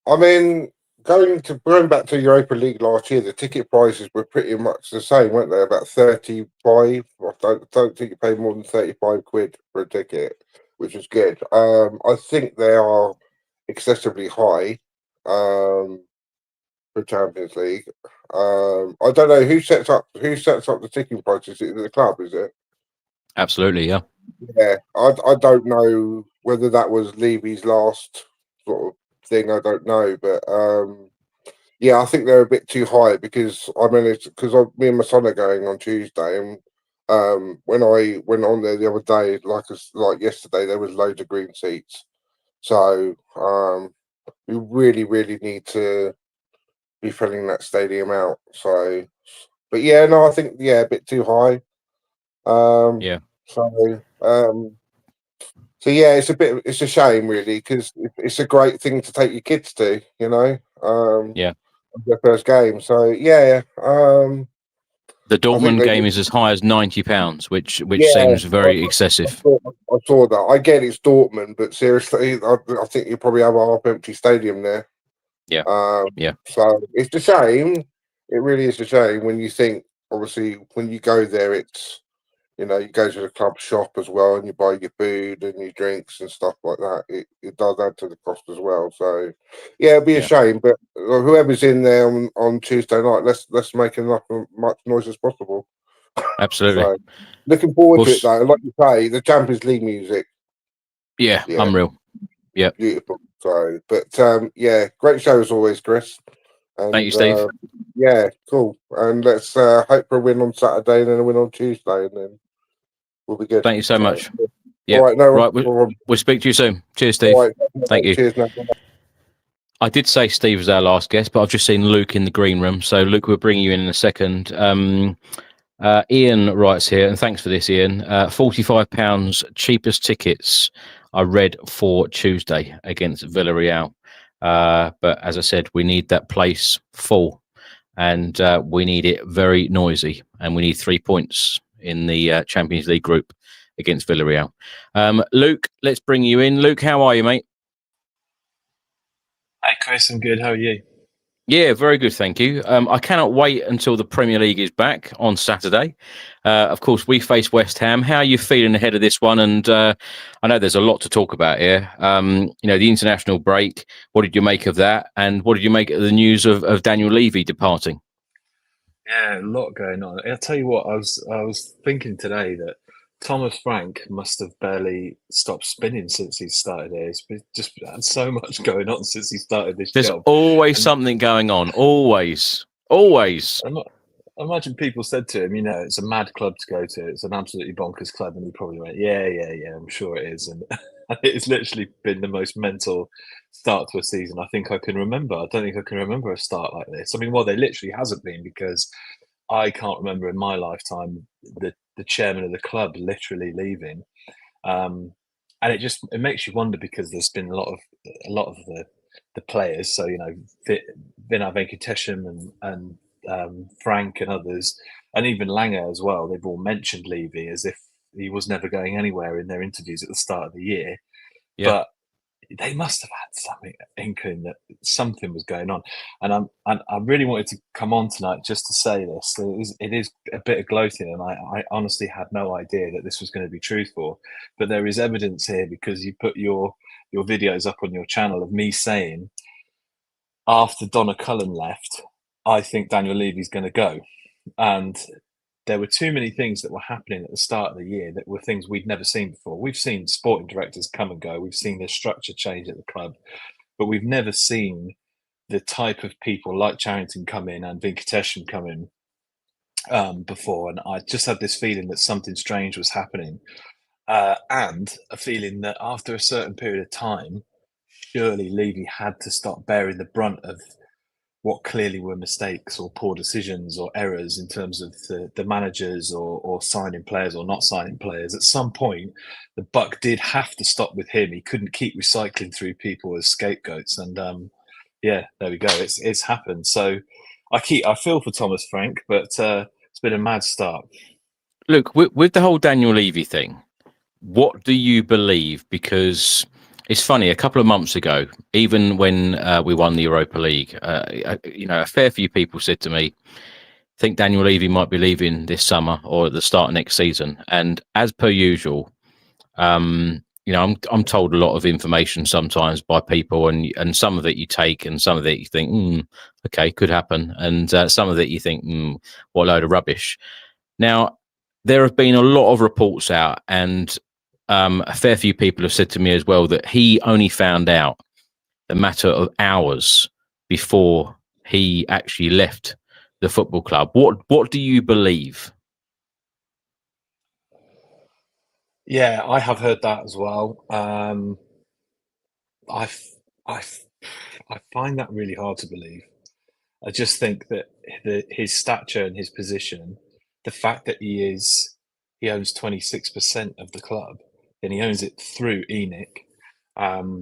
I mean, going back to Europa League last year, the ticket prices were pretty much the same, weren't they? About 35. I don't think you paid more than 35 quid for a ticket, which is good. I think they are excessively high for Champions League. I don't know who sets up the ticking prices. Is it the club? Is it? Absolutely, yeah. Yeah, I don't know whether that was Levy's last sort of thing. I don't know, but yeah, I think they're a bit too high because it's because me and my son are going on Tuesday, and when I went on there the other day, like yesterday, there was loads of green seats. So we really, really need to be filling that stadium out. So, but yeah, no, I think a bit too high. Yeah. So yeah, it's a shame really because it's a great thing to take your kids to, their first game. So yeah, the Dortmund game is as high as £90, which seems very excessive. I saw that. I get it's Dortmund, but seriously, I think you probably have a half-empty stadium there. Yeah. So it's a shame. It really is a shame when you think. Obviously, when you go there, it's you go to the club shop as well, and you buy your food and your drinks and stuff like that. It does add to the cost as well. So yeah, it'd be a shame. But whoever's in there on Tuesday night, let's make enough much noise as possible. Absolutely. So, looking forward to it though. Like you say, the Champions League music. Yeah. Unreal. Yeah, beautiful. So, but yeah, great show as always, Chris. And, thank you, Steve. Yeah, cool. And let's hope for a win on Saturday and then a win on Tuesday, and then we'll be good. Thank you so much. Yeah. All right, no, right. We'll speak to you soon. Cheers, Steve. Right. Thank you. Cheers. I did say Steve was our last guest, but I've just seen Luke in the green room. So, Luke, we'll bring you in a second. Ian writes here, and thanks for this, Ian. £45 cheapest tickets I read for Tuesday against Villarreal. But as I said, we need that place full, and we need it very noisy, and we need 3 points in the Champions League group against Villarreal. Luke, let's bring you in. Luke, how are you, mate? Hi, Chris. I'm good. How are you? Yeah, very good, thank you. I cannot wait until the Premier League is back on Saturday. Of course, we face West Ham. How are you feeling ahead of this one? And I know there's a lot to talk about here. The international break. What did you make of that? And what did you make of the news of Daniel Levy departing? Yeah, a lot going on. I'll tell you what, I was thinking today that Thomas Frank must have barely stopped spinning since he started here. It's just had so much going on since he started this There's job. always something going on. Always. Imagine people said to him, it's a mad club to go to. It's an absolutely bonkers club. And he probably went, yeah, I'm sure it is. And it's literally been the most mental start to a season I think I can remember. I don't think I can remember a start like this. I mean, well, there literally hasn't been, because I can't remember in my lifetime the chairman of the club literally leaving. And it makes you wonder, because there's been a lot of the players. So, Vinai Venkatesham and Frank and others, and even Langer as well, they've all mentioned Levy as if he was never going anywhere in their interviews at the start of the year. Yeah. But they must have had something inkling that something was going on. And I really wanted to come on tonight just to say this. It is a bit of gloating, and I honestly had no idea that this was going to be truthful. But there is evidence here, because you put your videos up on your channel of me saying, after Donna Cullen left, I think Daniel Levy's going to go. And there were too many things that were happening at the start of the year that were things we'd never seen before. We've seen sporting directors come and go. We've seen the structure change at the club, but we've never seen the type of people like Charrington come in and Venkatesham come in before. And I just had this feeling that something strange was happening, and a feeling that after a certain period of time, surely Levy had to start bearing the brunt of what clearly were mistakes or poor decisions or errors in terms of the managers or signing players or not signing players. At some point, the buck did have to stop with him. He couldn't keep recycling through people as scapegoats. And there we go. It's happened. So I feel for Thomas Frank, but it's been a mad start. Look, with the whole Daniel Levy thing, what do you believe? Because it's funny, a couple of months ago, even when we won the Europa League, a fair few people said to me, I think Daniel Levy might be leaving this summer or at the start of next season. And as per usual, I'm told a lot of information sometimes by people, and some of it you take and some of it you think, okay, could happen. And some of it you think, what a load of rubbish. Now, there have been a lot of reports out, and a fair few people have said to me as well that he only found out a matter of hours before he actually left the football club. What do you believe? Yeah, I have heard that as well. I find that really hard to believe. I just think that his stature and his position, the fact that he owns 26% of the club, and he owns it through ENIC.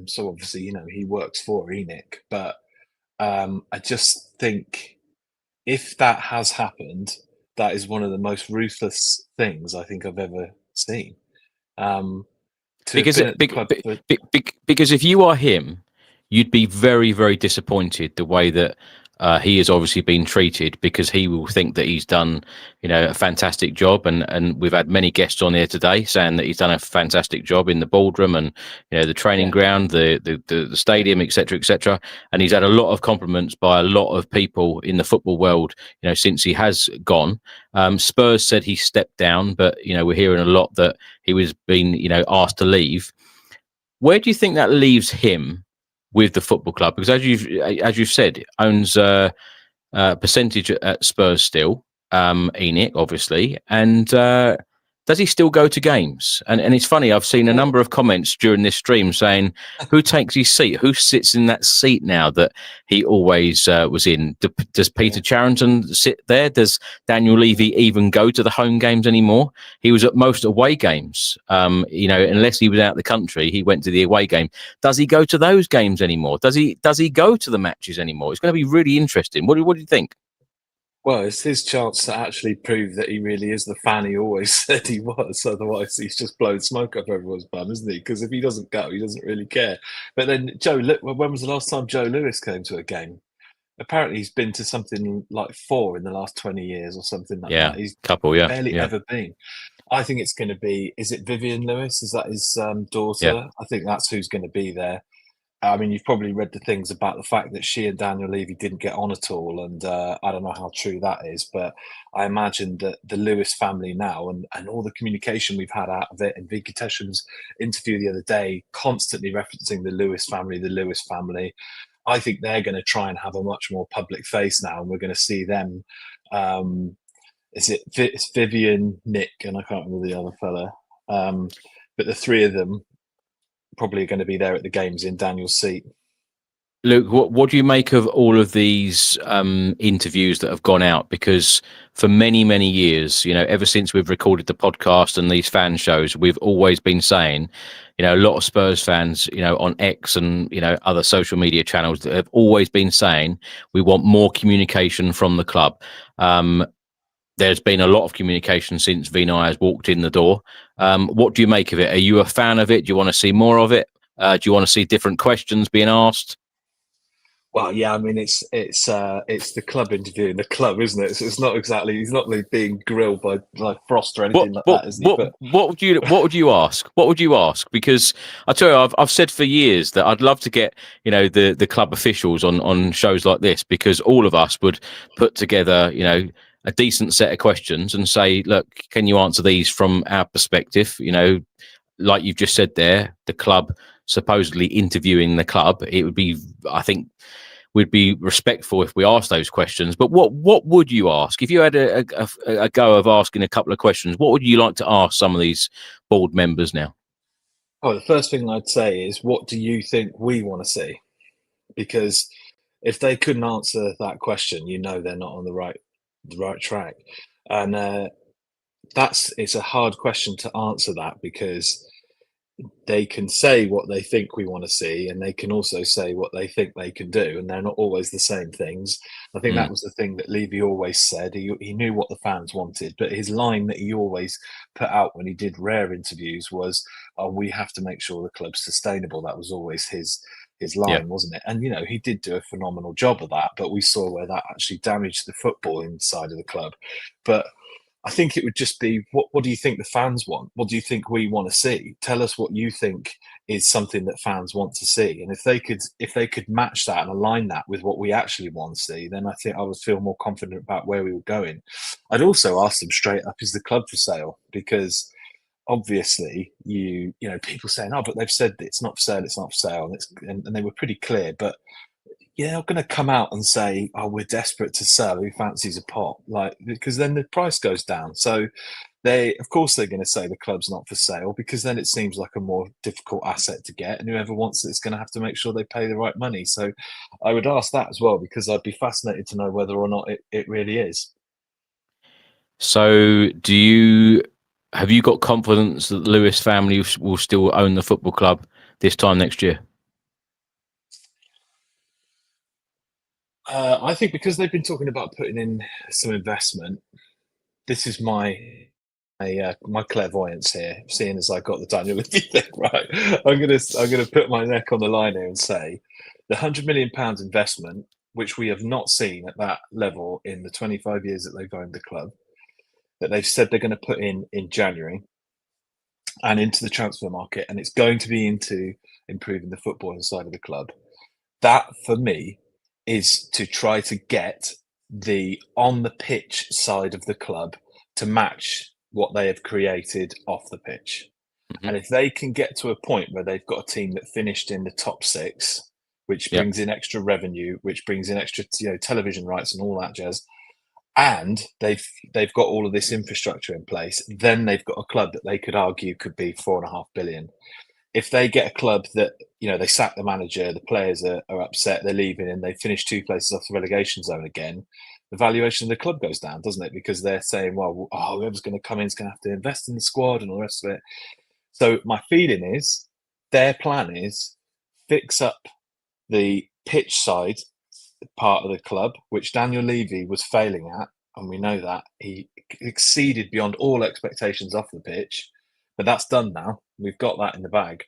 So obviously, he works for ENIC. But I just think if that has happened, that is one of the most ruthless things I think I've ever seen. Because if you are him, you'd be very, very disappointed the way that he has obviously been treated, because he will think that he's done, a fantastic job. And we've had many guests on here today saying that he's done a fantastic job in the boardroom and, the training ground, the stadium, etc., etc. And he's had a lot of compliments by a lot of people in the football world, since he has gone. Spurs said he stepped down, but, we're hearing a lot that he was being, asked to leave. Where do you think that leaves him with the football club? Because as you've said, owns a percentage at Spurs still, ENIC obviously, and does he still go to games? And it's funny, I've seen a number of comments during this stream saying, who takes his seat? Who sits in that seat now that he always was in? Does Peter Charrington sit there? Does Daniel Levy even go to the home games anymore? He was at most away games. Unless he was out of the country, he went to the away game. Does he go to those games anymore? Does he go to the matches anymore? It's going to be really interesting. What do you think? Well, it's his chance to actually prove that he really is the fan he always said he was. Otherwise, he's just blowing smoke up everyone's bum, isn't he? Because if he doesn't go, he doesn't really care. But then, Joe, look, when was the last time Joe Lewis came to a game? Apparently, he's been to something like 4 in the last 20 years or something like Yeah, that. He's couple. Yeah, barely yeah, ever been. I think it's going to be, is it Vivian Lewis? Is that his daughter? Yeah. I think that's who's going to be there. I mean, you've probably read the things about the fact that she and Daniel Levy didn't get on at all. And I don't know how true that is, but I imagine that the Lewis family now and all the communication we've had out of it, and Vicky Tesham's interview the other day, constantly referencing the Lewis family. I think they're going to try and have a much more public face now, and we're going to see them. It's Vivian, Nick, and I can't remember the other fella. But the three of them probably going to be there at the games in Daniel's seat. Luke, what do you make of all of these interviews that have gone out? Because for many, many years, ever since we've recorded the podcast and these fan shows, we've always been saying, a lot of Spurs fans, on X and, other social media channels that have always been saying we want more communication from the club. There's been a lot of communication since Vinai has walked in the door. What do you make of it? Are you a fan of it? Do you want to see more of it? Do you want to see different questions being asked? Well, yeah, I mean, it's the club interviewing the club, isn't it? So it's not exactly, he's not really being grilled by like Frost or anything like that, is he? What would you ask? What would you ask? Because I tell you, I've said for years that I'd love to get the club officials on shows like this, because all of us would put together a decent set of questions and say, look, can you answer these from our perspective? Like you've just said there, the club supposedly interviewing the club. It would be, I think, we'd be respectful if we asked those questions. But what would you ask if you had a go of asking a couple of questions? What would you like to ask some of these board members now? Oh, the first thing I'd say is, what do you think we want to see? Because if they couldn't answer that question, they're not on the right track. And it's a hard question to answer, that, because they can say what they think we want to see, and they can also say what they think they can do, and they're not always the same things. I think that was the thing that Levy always said. He knew what the fans wanted, but his line that he always put out when he did rare interviews was, "Oh, we have to make sure the club's sustainable." That was always his line, wasn't it? And he did do a phenomenal job of that, but we saw where that actually damaged the football inside of the club. But I think it would just be, what do you think the fans want? What do you think we want to see? Tell us what you think is something that fans want to see. And if they could match that and align that with what we actually want to see, then I think I would feel more confident about where we were going. I'd also ask them straight up, is the club for sale? Because obviously people saying, oh, but they've said it's not for sale, and they were pretty clear. But they're not going to come out and say, oh, we're desperate to sell, who fancies a pot? Because then the price goes down. So they're going to say the club's not for sale, because then it seems like a more difficult asset to get, and whoever wants it's going to have to make sure they pay the right money. So I would ask that as well, because I'd be fascinated to know whether or not it really is. So have you got confidence that the Lewis family will still own the football club this time next year? I think because they've been talking about putting in some investment, this is my clairvoyance here, seeing as I got the Daniel Levy thing right. I'm gonna put my neck on the line here and say the £100 million investment, which we have not seen at that level in the 25 years that they've owned the club, that they've said they're going to put in January and into the transfer market, and it's going to be into improving the football inside of the club. That, for me, is to try to get the on the pitch side of the club to match what they have created off the pitch. Mm-hmm. And if they can get to a point where they've got a team that finished in the top 6, which brings in extra revenue, which brings in extra television rights and all that jazz, and they've got all of this infrastructure in place, then they've got a club that they could argue could be $4.5 billion. If they get a club that, they sack the manager, the players are upset, they're leaving, and they finish 2 places off the relegation zone again, the valuation of the club goes down, doesn't it? Because they're saying, well, whoever's going to come in is going to have to invest in the squad and all the rest of it. So my feeling is their plan is fix up the pitch side part of the club, which Daniel Levy was failing at and we know that he exceeded beyond all expectations off the pitch. But that's done now. We've got that in the bag.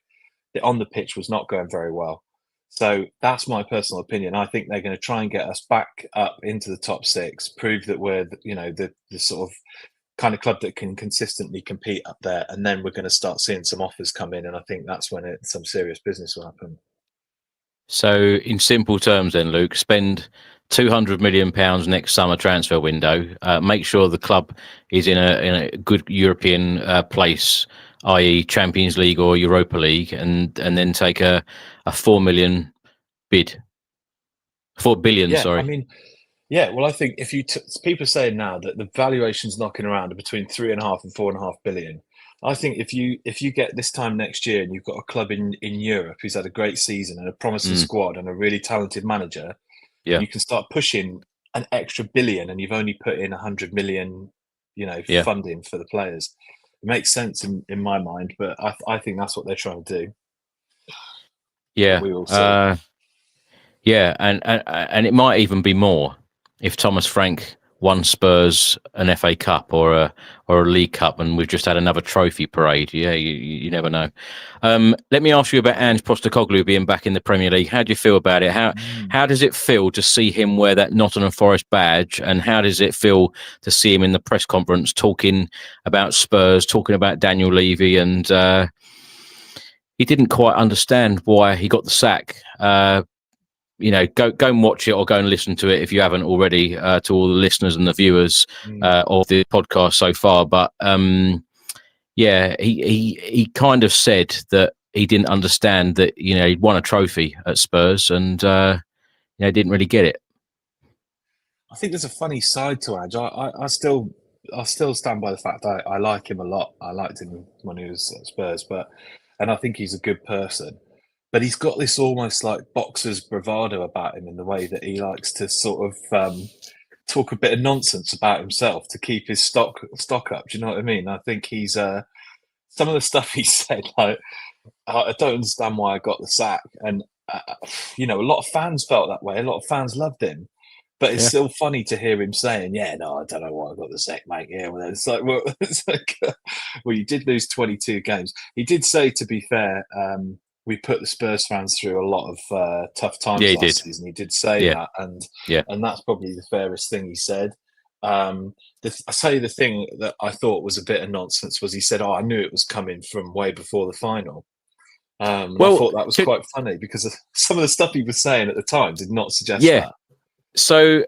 On the pitch was not going very well. So that's my personal opinion. I think they're going to try and get us back up into the top six, prove that we're, the sort of kind of club that can consistently compete up there. And then we're going to start seeing some offers come in. And I think that's when some serious business will happen. So in simple terms then, Luke, spend £200 million next summer transfer window. Make sure the club is in a good European place, i.e. Champions League or Europa League, and then take a 4 million bid. 4 billion, sorry. I mean, yeah, well, I think if people are saying now that the valuation's knocking around between 3.5 and 4.5 billion. I think if you get this time next year and you've got a club in Europe who's had a great season and a promising squad and a really talented manager, you can start pushing an extra billion, and you've only put in 100 million, funding for the players. It makes sense in my mind, but I think that's what they're trying to do. Yeah, we will see. Yeah, and it might even be more if Thomas Frank won Spurs an FA Cup or a League Cup, and we've just had another trophy parade. Yeah, you never know. Let me ask you about Ange Postecoglou being back in the Premier League. How do you feel about it? How does it feel to see him wear that Nottingham Forest badge, and how does it feel to see him in the press conference talking about Spurs, talking about Daniel Levy, and he didn't quite understand why he got the sack. Go and watch it, or go and listen to it if you haven't already, to all the listeners and the viewers of the podcast so far. But he kind of said that he didn't understand that he'd won a trophy at Spurs, and didn't really get it. I think there's a funny side to Ange. I still stand by the fact that I like him a lot. I liked him when he was at Spurs, and I think he's a good person. But he's got this almost like boxer's bravado about him in the way that he likes to sort of talk a bit of nonsense about himself to keep his stock up. Do you know what I mean? I think he's some of the stuff he said, like, I don't understand why I got the sack. And, a lot of fans felt that way. A lot of fans loved him. But it's still funny to hear him saying, I don't know why I got the sack, mate. Yeah, well, it's like, well, you did lose 22 games. He did say, to be fair, we put the Spurs fans through a lot of tough times last season. He did say that, and that's probably the fairest thing he said. The thing that I thought was a bit of nonsense was he said, I knew it was coming from way before the final. I thought that was quite funny because some of the stuff he was saying at the time did not suggest that. So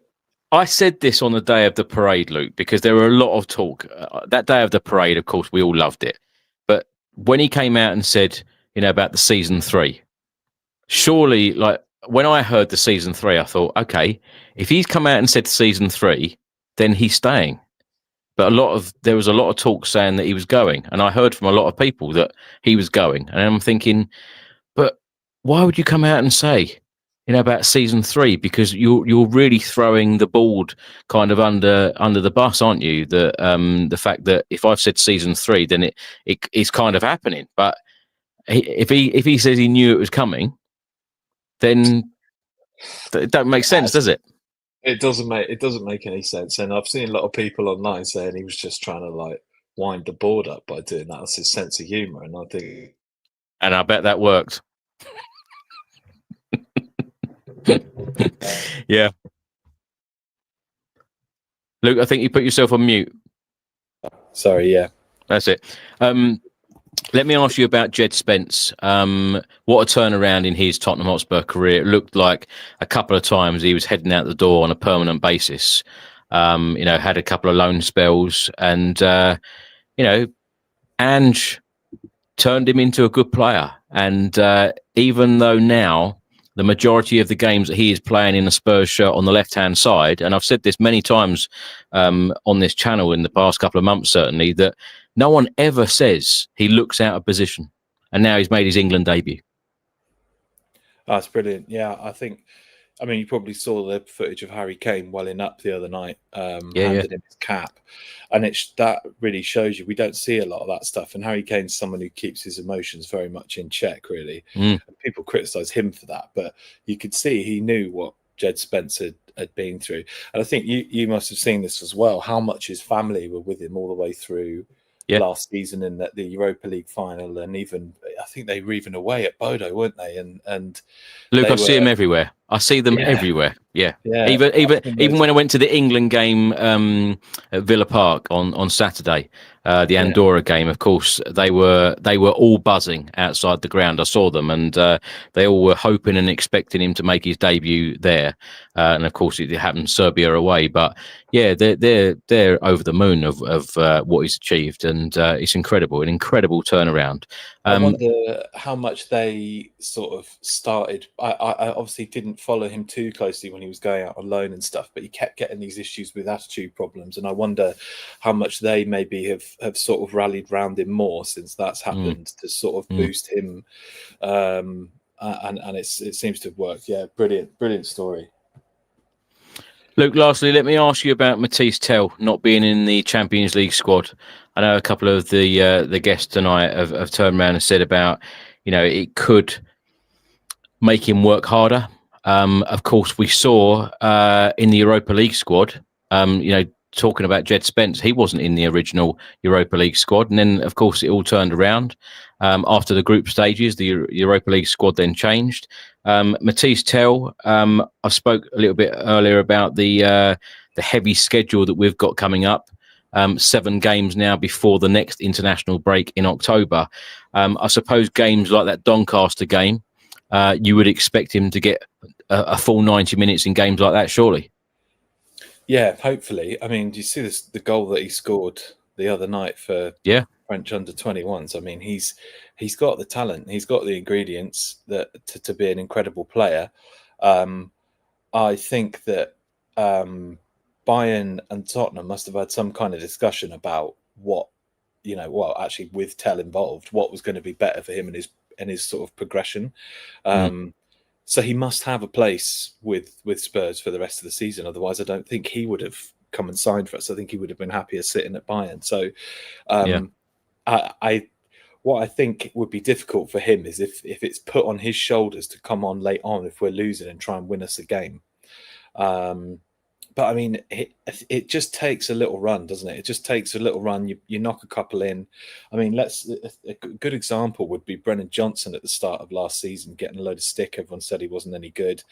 I said this on the day of the parade, Luke, because there were a lot of talk. That day of the parade, of course, we all loved it. But when he came out and said, about the season 3. Surely, like, when I heard the season 3, I thought, okay, if he's come out and said season 3, then he's staying. But there was a lot of talk saying that he was going, and I heard from a lot of people that he was going, and I'm thinking, but why would you come out and say, about season 3? Because you're really throwing the board kind of under the bus, aren't you? The fact that if I've said season 3, then it's kind of happening, but if he says he knew it was coming, then it don't make sense, does it? It doesn't make any sense. And I've seen a lot of people online saying he was just trying to like wind the board up by doing that. That's his sense of humour, and I bet that worked. Yeah, Luke, I think you put yourself on mute. Sorry, yeah, that's it. Let me ask you about Jed Spence. What a turnaround in his Tottenham Hotspur career. It looked like a couple of times he was heading out the door on a permanent basis. Had a couple of loan spells, and Ange turned him into a good player. And even though now the majority of the games that he is playing in a Spurs shirt on the left-hand side, and I've said this many times on this channel in the past couple of months, certainly, that no one ever says he looks out of position. And now he's made his England debut. That's brilliant. Yeah, I mean, you probably saw the footage of Harry Kane welling up the other night, handed him his cap. And that really shows you, we don't see a lot of that stuff. And Harry Kane's someone who keeps his emotions very much in check, really. And people criticise him for that. But you could see he knew what Jed Spence had been through. And I think you must have seen this as well, how much his family were with him all the way through last season in the Europa League final, and even I think they were even away at Bodo, weren't they? And Luke, they I see them everywhere. I see them everywhere. Yeah. Even when I went to the England game at Villa Park on Saturday, the Andorra game, of course, they were all buzzing outside the ground. I saw them, and they all were hoping and expecting him to make his debut there. And of course, it happened Serbia away. But yeah, they're over the moon of what he's achieved, and it's incredible, an incredible turnaround. I wonder how much they sort of started. I obviously didn't follow him too closely when he was going out on loan and stuff, but he kept getting these issues with attitude problems, and I wonder how much they maybe have sort of rallied round him more since that's happened to sort of boost him. And it seems to have worked. Yeah, brilliant story. Luke, lastly, let me ask you about Matisse Tell not being in the Champions League squad. I know a couple of the guests tonight have turned around and said about, it could make him work harder. Of course, we saw in the Europa League squad, talking about Jed Spence, he wasn't in the original Europa League squad. And then, of course, it all turned around. After the group stages, the Europa League squad then changed. Matisse Tell, I spoke a little bit earlier about the heavy schedule that we've got coming up. 7 games now before the next international break in October. I suppose games like that Doncaster game, you would expect him to get a full 90 minutes in games like that, surely. Yeah, hopefully. I mean, do you see the goal that he scored the other night for French under-21s? I mean, he's got the talent, he's got the ingredients to be an incredible player. I think that Bayern and Tottenham must have had some kind of discussion about what, actually with Tell involved, what was going to be better for him and his sort of progression. So he must have a place with Spurs for the rest of the season. Otherwise, I don't think he would have come and signed for us. I think he would have been happier sitting at Bayern. So what I think would be difficult for him is if it's put on his shoulders to come on late on if we're losing and try and win us a game. But I mean, it just takes a little run, doesn't it? It just takes a little run. You knock a couple in. I mean, a good example would be Brennan Johnson at the start of last season, getting a load of stick. Everyone said he wasn't any good.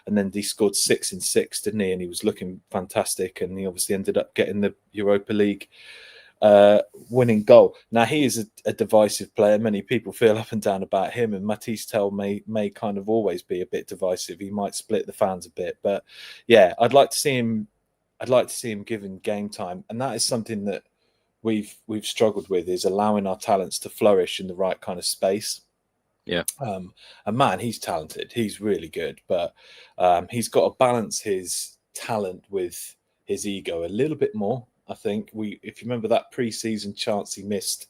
And then he scored 6 in 6, didn't he? And he was looking fantastic. And he obviously ended up getting the Europa League winning goal. Now, he is a divisive player. Many people feel up and down about him, and Matisse Tell may kind of always be a bit divisive. He might split the fans a bit, but yeah, I'd like to see him given game time, and that is something that we've struggled with, is allowing our talents to flourish in the right kind of space. Yeah. And man, he's talented. He's really good, but he's got to balance his talent with his ego a little bit more. I think if you remember that pre-season chance he missed,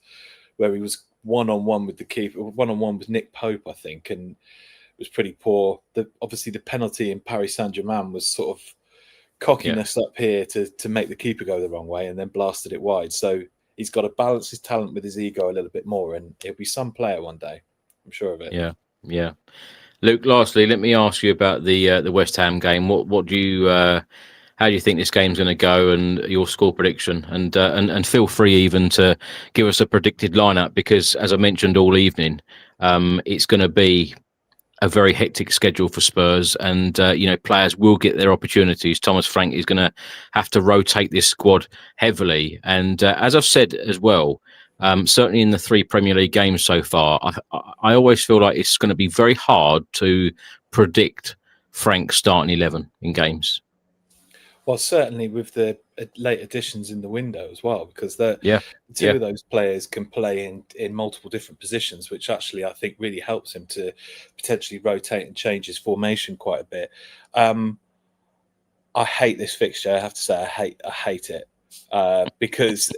where he was one-on-one with the keeper, one-on-one with Nick Pope, I think, and it was pretty poor. Obviously, the penalty in Paris Saint-Germain was sort of cockiness up here to make the keeper go the wrong way, and then blasted it wide. So he's got to balance his talent with his ego a little bit more, and he'll be some player one day. I'm sure of it. Yeah. Luke, lastly, let me ask you about the West Ham game. What do you? How do you think this game's going to go, and your score prediction? And feel free even to give us a predicted lineup, because as I mentioned all evening, it's going to be a very hectic schedule for Spurs, and players will get their opportunities. Thomas Frank is going to have to rotate this squad heavily, and as I've said as well, certainly in the 3 Premier League games so far, I always feel like it's going to be very hard to predict Frank's starting 11 in games. Well, certainly with the late additions in the window as well, because two of those players can play in multiple different positions, which actually I think really helps him to potentially rotate and change his formation quite a bit. I hate this fixture. I have to say, I hate it because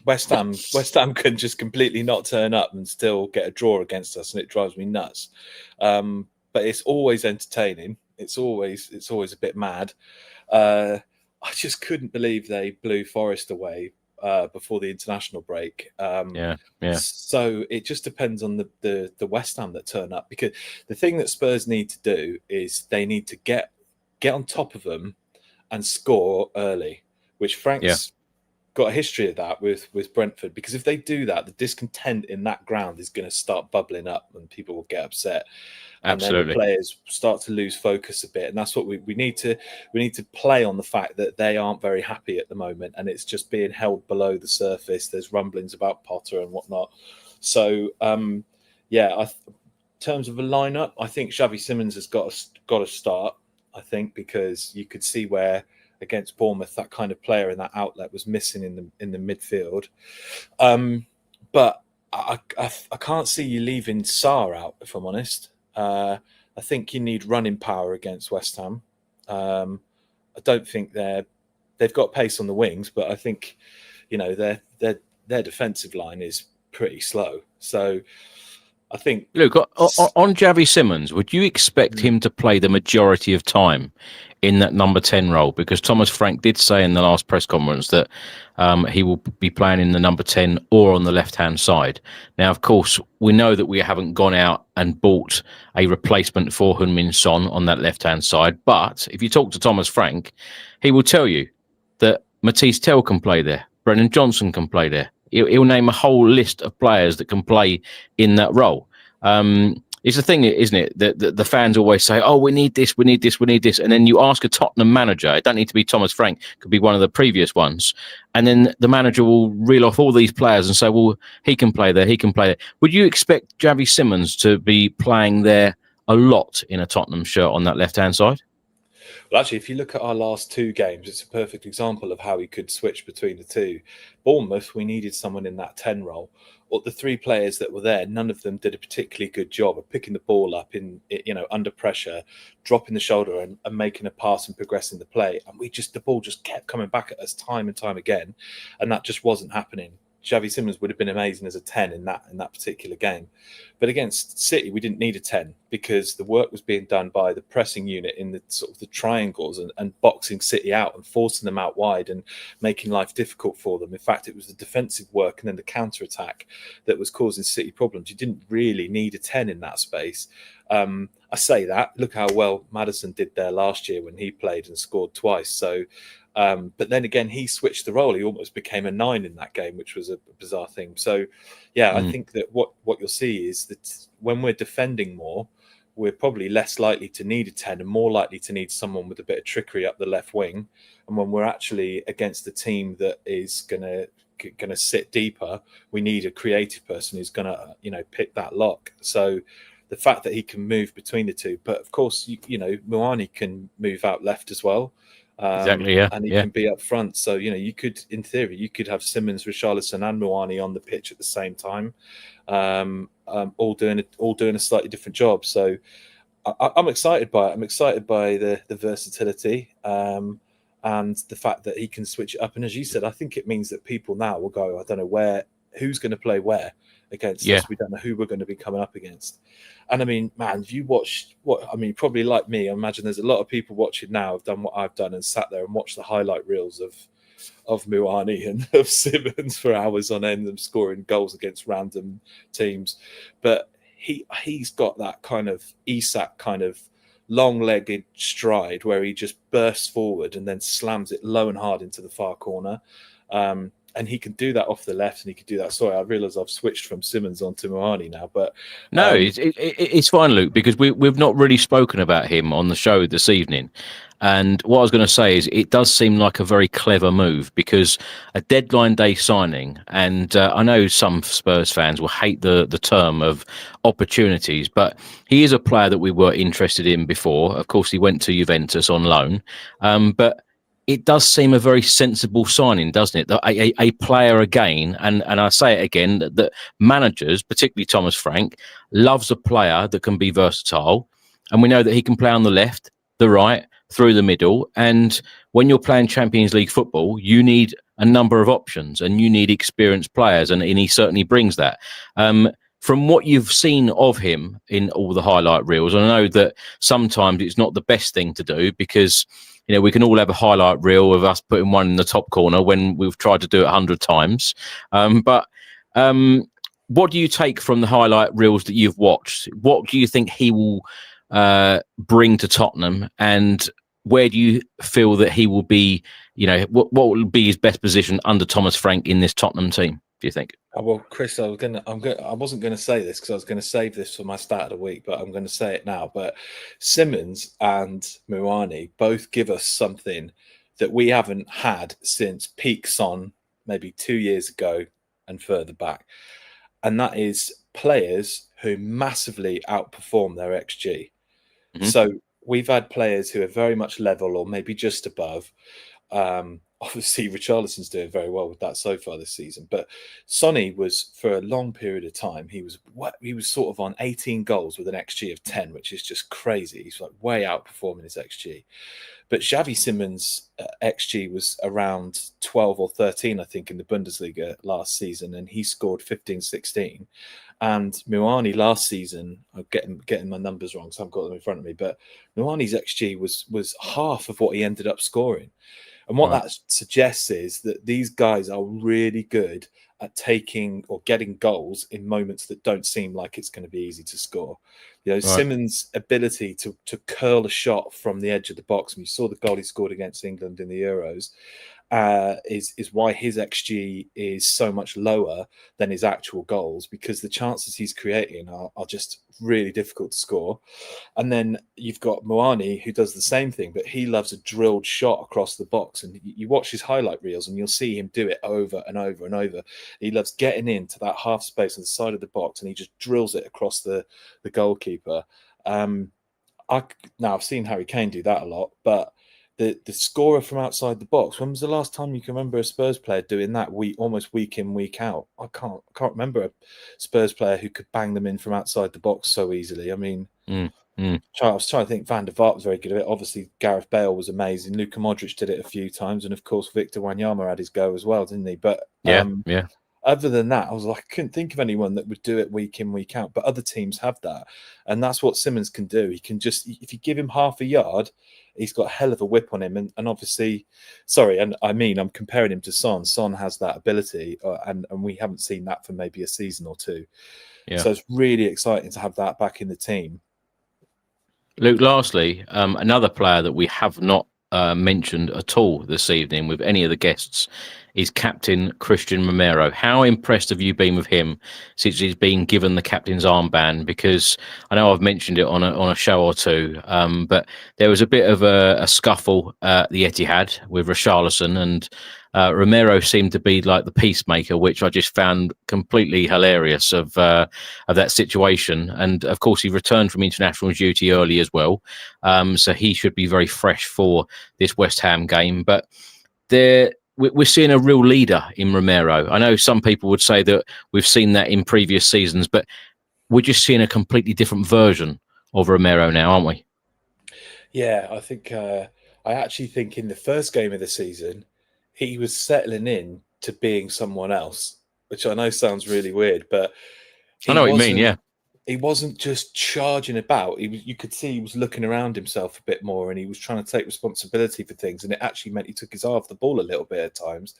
West Ham can just completely not turn up and still get a draw against us, and it drives me nuts. But it's always entertaining. It's always a bit mad. I just couldn't believe they blew Forest away before the international break. So it just depends on the West Ham that turn up, because the thing that Spurs need to do is they need to get get on top of them and score early, which Frank's got a history of that with Brentford, because if they do that, the discontent in that ground is going to start bubbling up and people will get upset. Absolutely. And then the players start to lose focus a bit. And that's what we need to play on, the fact that they aren't very happy at the moment and it's just being held below the surface. There's rumblings about Potter and whatnot. So, in terms of a lineup, I think Xavi Simons has got to start, I think, because you could see where against Bournemouth that kind of player and that outlet was missing in the midfield. But I can't see you leaving Sarr out, if I'm honest. I think you need running power against West Ham. I don't think they've got pace on the wings, but I think their defensive line is pretty slow. So I think, look, on Xavi Simons, would you expect him to play the majority of time in that number 10 role? Because Thomas Frank did say in the last press conference that he will be playing in the number 10 or on the left-hand side. Now, of course, we know that we haven't gone out and bought a replacement for Heung-min Son on that left-hand side. But if you talk to Thomas Frank, he will tell you that Matisse Tell can play there. Brennan Johnson can play there. He'll name a whole list of players that can play in that role. It's the thing, isn't it, that the fans always say, oh, we need this, we need this, we need this. And then you ask a Tottenham manager, it don't need to be Thomas Frank, could be one of the previous ones. And then the manager will reel off all these players and say, well, he can play there, he can play there. Would you expect Xavi Simons to be playing there a lot in a Tottenham shirt on that left-hand side? Well, actually, if you look at our last two games, it's a perfect example of how we could switch between the two. Bournemouth, we needed someone in that 10 role. Or the three players that were there, none of them did a particularly good job of picking the ball up in, under pressure, dropping the shoulder and making a pass and progressing the play. And the ball just kept coming back at us time and time again. And that just wasn't happening. Xavi Simons would have been amazing as a 10 in that particular game. But against City, we didn't need a 10 because the work was being done by the pressing unit in the sort of the triangles and boxing City out and forcing them out wide and making life difficult for them. In fact, it was the defensive work and then the counter-attack that was causing City problems. You didn't really need a 10 in that space. I say that. Look how well Maddison did there last year when he played and scored twice. So, but then again, he switched the role. He almost became a 9 in that game, which was a bizarre thing. So, I think that what you'll see is that when we're defending more, we're probably less likely to need a 10 and more likely to need someone with a bit of trickery up the left wing. And when we're actually against a team that is going to sit deeper, we need a creative person who's going to, pick that lock. So the fact that he can move between the two, but of course, Muani can move out left as well. Exactly, yeah. And he can be up front. So, you could, in theory, you could have Simmons, Richarlison and Muani on the pitch at the same time, all doing a slightly different job. So I'm excited by it. I'm excited by the versatility and the fact that he can switch it up. And as you said, I think it means that people now will go, I don't know who's going to play where against us. We don't know who we're going to be coming up against. And I mean, man, if you watch probably like me, I imagine there's a lot of people watching now have done what I've done and sat there and watched the highlight reels of Muani and of Simmons for hours on end and scoring goals against random teams. But he's got that kind of Isak kind of long-legged stride where he just bursts forward and then slams it low and hard into the far corner. And he can do that off the left, and he can do that. Sorry, I realise I've switched from Simmons onto Muani now, but no, it's fine, Luke, because we've not really spoken about him on the show this evening. And what I was going to say is, it does seem like a very clever move because a deadline day signing, and I know some Spurs fans will hate the term of opportunities, but he is a player that we were interested in before. Of course, he went to Juventus on loan, but it does seem a very sensible signing, doesn't it? A player again, and I say it again, that managers, particularly Thomas Frank, loves a player that can be versatile. And we know that he can play on the left, the right, through the middle. And when you're playing Champions League football, you need a number of options and you need experienced players. And he certainly brings that. From what you've seen of him in all the highlight reels, I know that sometimes it's not the best thing to do because we can all have a highlight reel of us putting one in the top corner when we've tried to do it 100 times. But what do you take from the highlight reels that you've watched? What do you think he will bring to Tottenham? And where do you feel that he will be? You know, what will be his best position under Thomas Frank in this Tottenham team? Do you think? Well, Chris, I wasn't going to say this because I was going to save this for my start of the week, but I'm going to say it now. But Simmons and Muani both give us something that we haven't had since peak Son, maybe 2 years ago and further back, and that is players who massively outperform their XG. Mm-hmm. So we've had players who are very much level or maybe just above. Obviously, Richarlison's doing very well with that so far this season. But Sonny was, for a long period of time, he was sort of on 18 goals with an XG of 10, which is just crazy. He's like way outperforming his XG. But Xavi Simons' XG was around 12 or 13, I think, in the Bundesliga last season, and he scored 15, 16. And Muani last season, I'm getting my numbers wrong, so I've got them in front of me, but Muani's XG was half of what he ended up scoring. And what that suggests is that these guys are really good at taking or getting goals in moments that don't seem like it's going to be easy to score. You know, Simmons' ability to curl a shot from the edge of the box, and you saw the goal he scored against England in the Euros, is why his XG is so much lower than his actual goals, because the chances he's creating are just really difficult to score. And then you've got Muani, who does the same thing, but he loves a drilled shot across the box. And you watch his highlight reels and you'll see him do it over and over and over. He loves getting into that half space on the side of the box and he just drills it across the goalkeeper. Now, I've seen Harry Kane do that a lot, but the scorer from outside the box, when was the last time you can remember a Spurs player doing that almost week in, week out? I can't remember a Spurs player who could bang them in from outside the box so easily. I mean, I was trying to think. Van der Vaart was very good at it. Obviously, Gareth Bale was amazing. Luka Modric did it a few times. And, of course, Victor Wanyama had his go as well, didn't he? But other than that, I couldn't think of anyone that would do it week in, week out. But other teams have that. And that's what Simmons can do. He can just, if you give him half a yard, he's got a hell of a whip on him. And obviously, I'm comparing him to Son. Son has that ability. And we haven't seen that for maybe a season or two. Yeah. So it's really exciting to have that back in the team. Luke, lastly, another player that we have not mentioned at all this evening with any of the guests is Captain Christian Romero. How impressed have you been with him since he's been given the captain's armband? Because I know I've mentioned it on a show or two, but there was a bit of a scuffle at the Etihad with Richarlison, and Romero seemed to be like the peacemaker, which I just found completely hilarious of that situation. And of course, he returned from international duty early as well, so he should be very fresh for this West Ham game. But we're seeing a real leader in Romero. I know some people would say that we've seen that in previous seasons, but we're just seeing a completely different version of Romero now, aren't we? Yeah, I think I actually think in the first game of the season, he was settling in to being someone else, which I know sounds really weird, but I know what you mean, yeah. He wasn't just charging about. You could see he was looking around himself a bit more, and he was trying to take responsibility for things, and it actually meant he took his eye off the ball a little bit at times.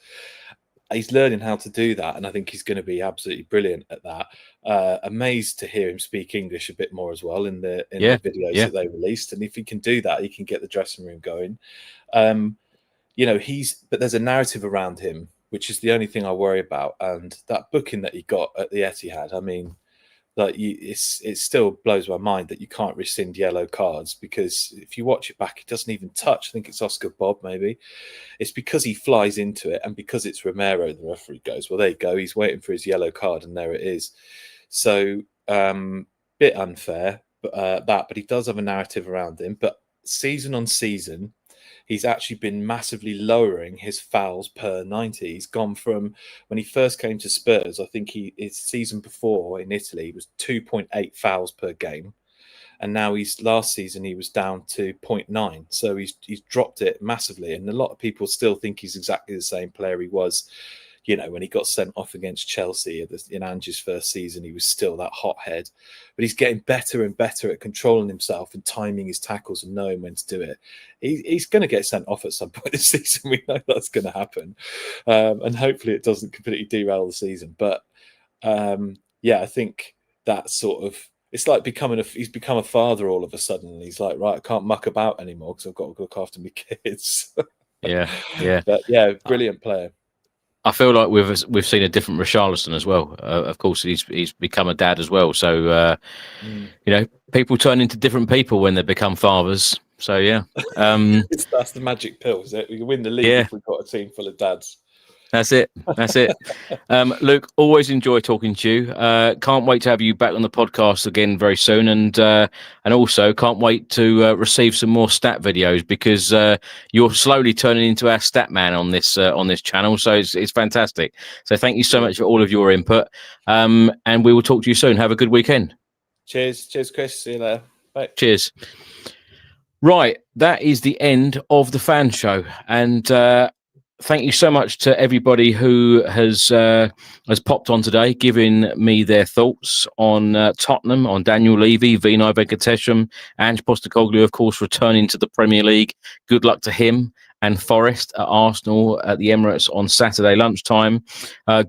He's learning how to do that, and I think he's going to be absolutely brilliant at that. Amazed to hear him speak English a bit more as well in the videos that they released, and if he can do that, he can get the dressing room going. But there's a narrative around him, which is the only thing I worry about. And that booking that he got at the Etihad, I mean, it still blows my mind that you can't rescind yellow cards, because if you watch it back, it doesn't even touch. I think it's Oscar Bob, maybe. It's because he flies into it, and because it's Romero, the referee goes, well, there you go. He's waiting for his yellow card, and there it is. So, bit unfair, but he does have a narrative around him. But season on season, he's actually been massively lowering his fouls per 90. He's gone from, when he first came to Spurs, I think his season before in Italy was 2.8 fouls per game. And now last season he was down to 0.9. So he's dropped it massively. And a lot of people still think he's exactly the same player he was, when he got sent off against Chelsea in Ange's first season. He was still that hothead, but he's getting better and better at controlling himself and timing his tackles and knowing when to do it. He's going to get sent off at some point this season. We know that's going to happen, and hopefully it doesn't completely derail the season. But I think that sort of it's like he's become a father all of a sudden. And he's like, right, I can't muck about anymore because I've got to look after my kids. Yeah. But yeah, brilliant player. I feel like we've seen a different Richarlison as well. Of course, he's become a dad as well. So people turn into different people when they become fathers. So yeah, that's the magic pill, is it? We can win the league if we've got a team full of dads. That's it. Luke, always enjoy talking to you. Can't wait to have you back on the podcast again very soon, and also can't wait to receive some more stat videos because you're slowly turning into our stat man on this channel. So it's fantastic. So thank you so much for all of your input, and we will talk to you soon. Have a good weekend. Cheers, Chris. See you later. Bye. Cheers. Right, that is the end of the fan show, and. Thank you so much to everybody who has popped on today, giving me their thoughts on Tottenham, on Daniel Levy, Vinai Venkatesham, Ange Postecoglou, of course, returning to the Premier League. Good luck to him and Forest at Arsenal at the Emirates on Saturday lunchtime.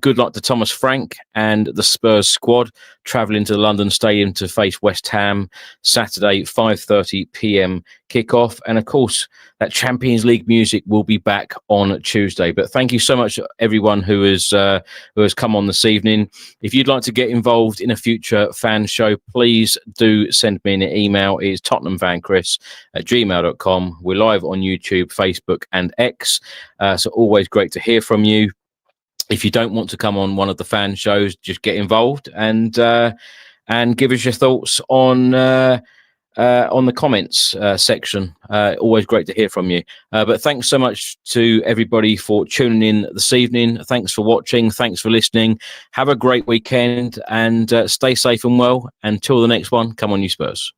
Good luck to Thomas Frank and the Spurs squad travelling to the London Stadium to face West Ham Saturday 5:30 p.m. kickoff. And of course, that Champions League music will be back on Tuesday. But thank you so much, everyone who has come on this evening. If you'd like to get involved in a future fan show, please do send me an email. It's tottenhamfanchris@gmail.com. We're live on YouTube, Facebook, and X. So always great to hear from you. If you don't want to come on one of the fan shows, just get involved and give us your thoughts on the comments section. Always great to hear from you. But thanks so much to everybody for tuning in this evening. Thanks for watching. Thanks for listening. Have a great weekend and stay safe and well. Until the next one, come on, you Spurs.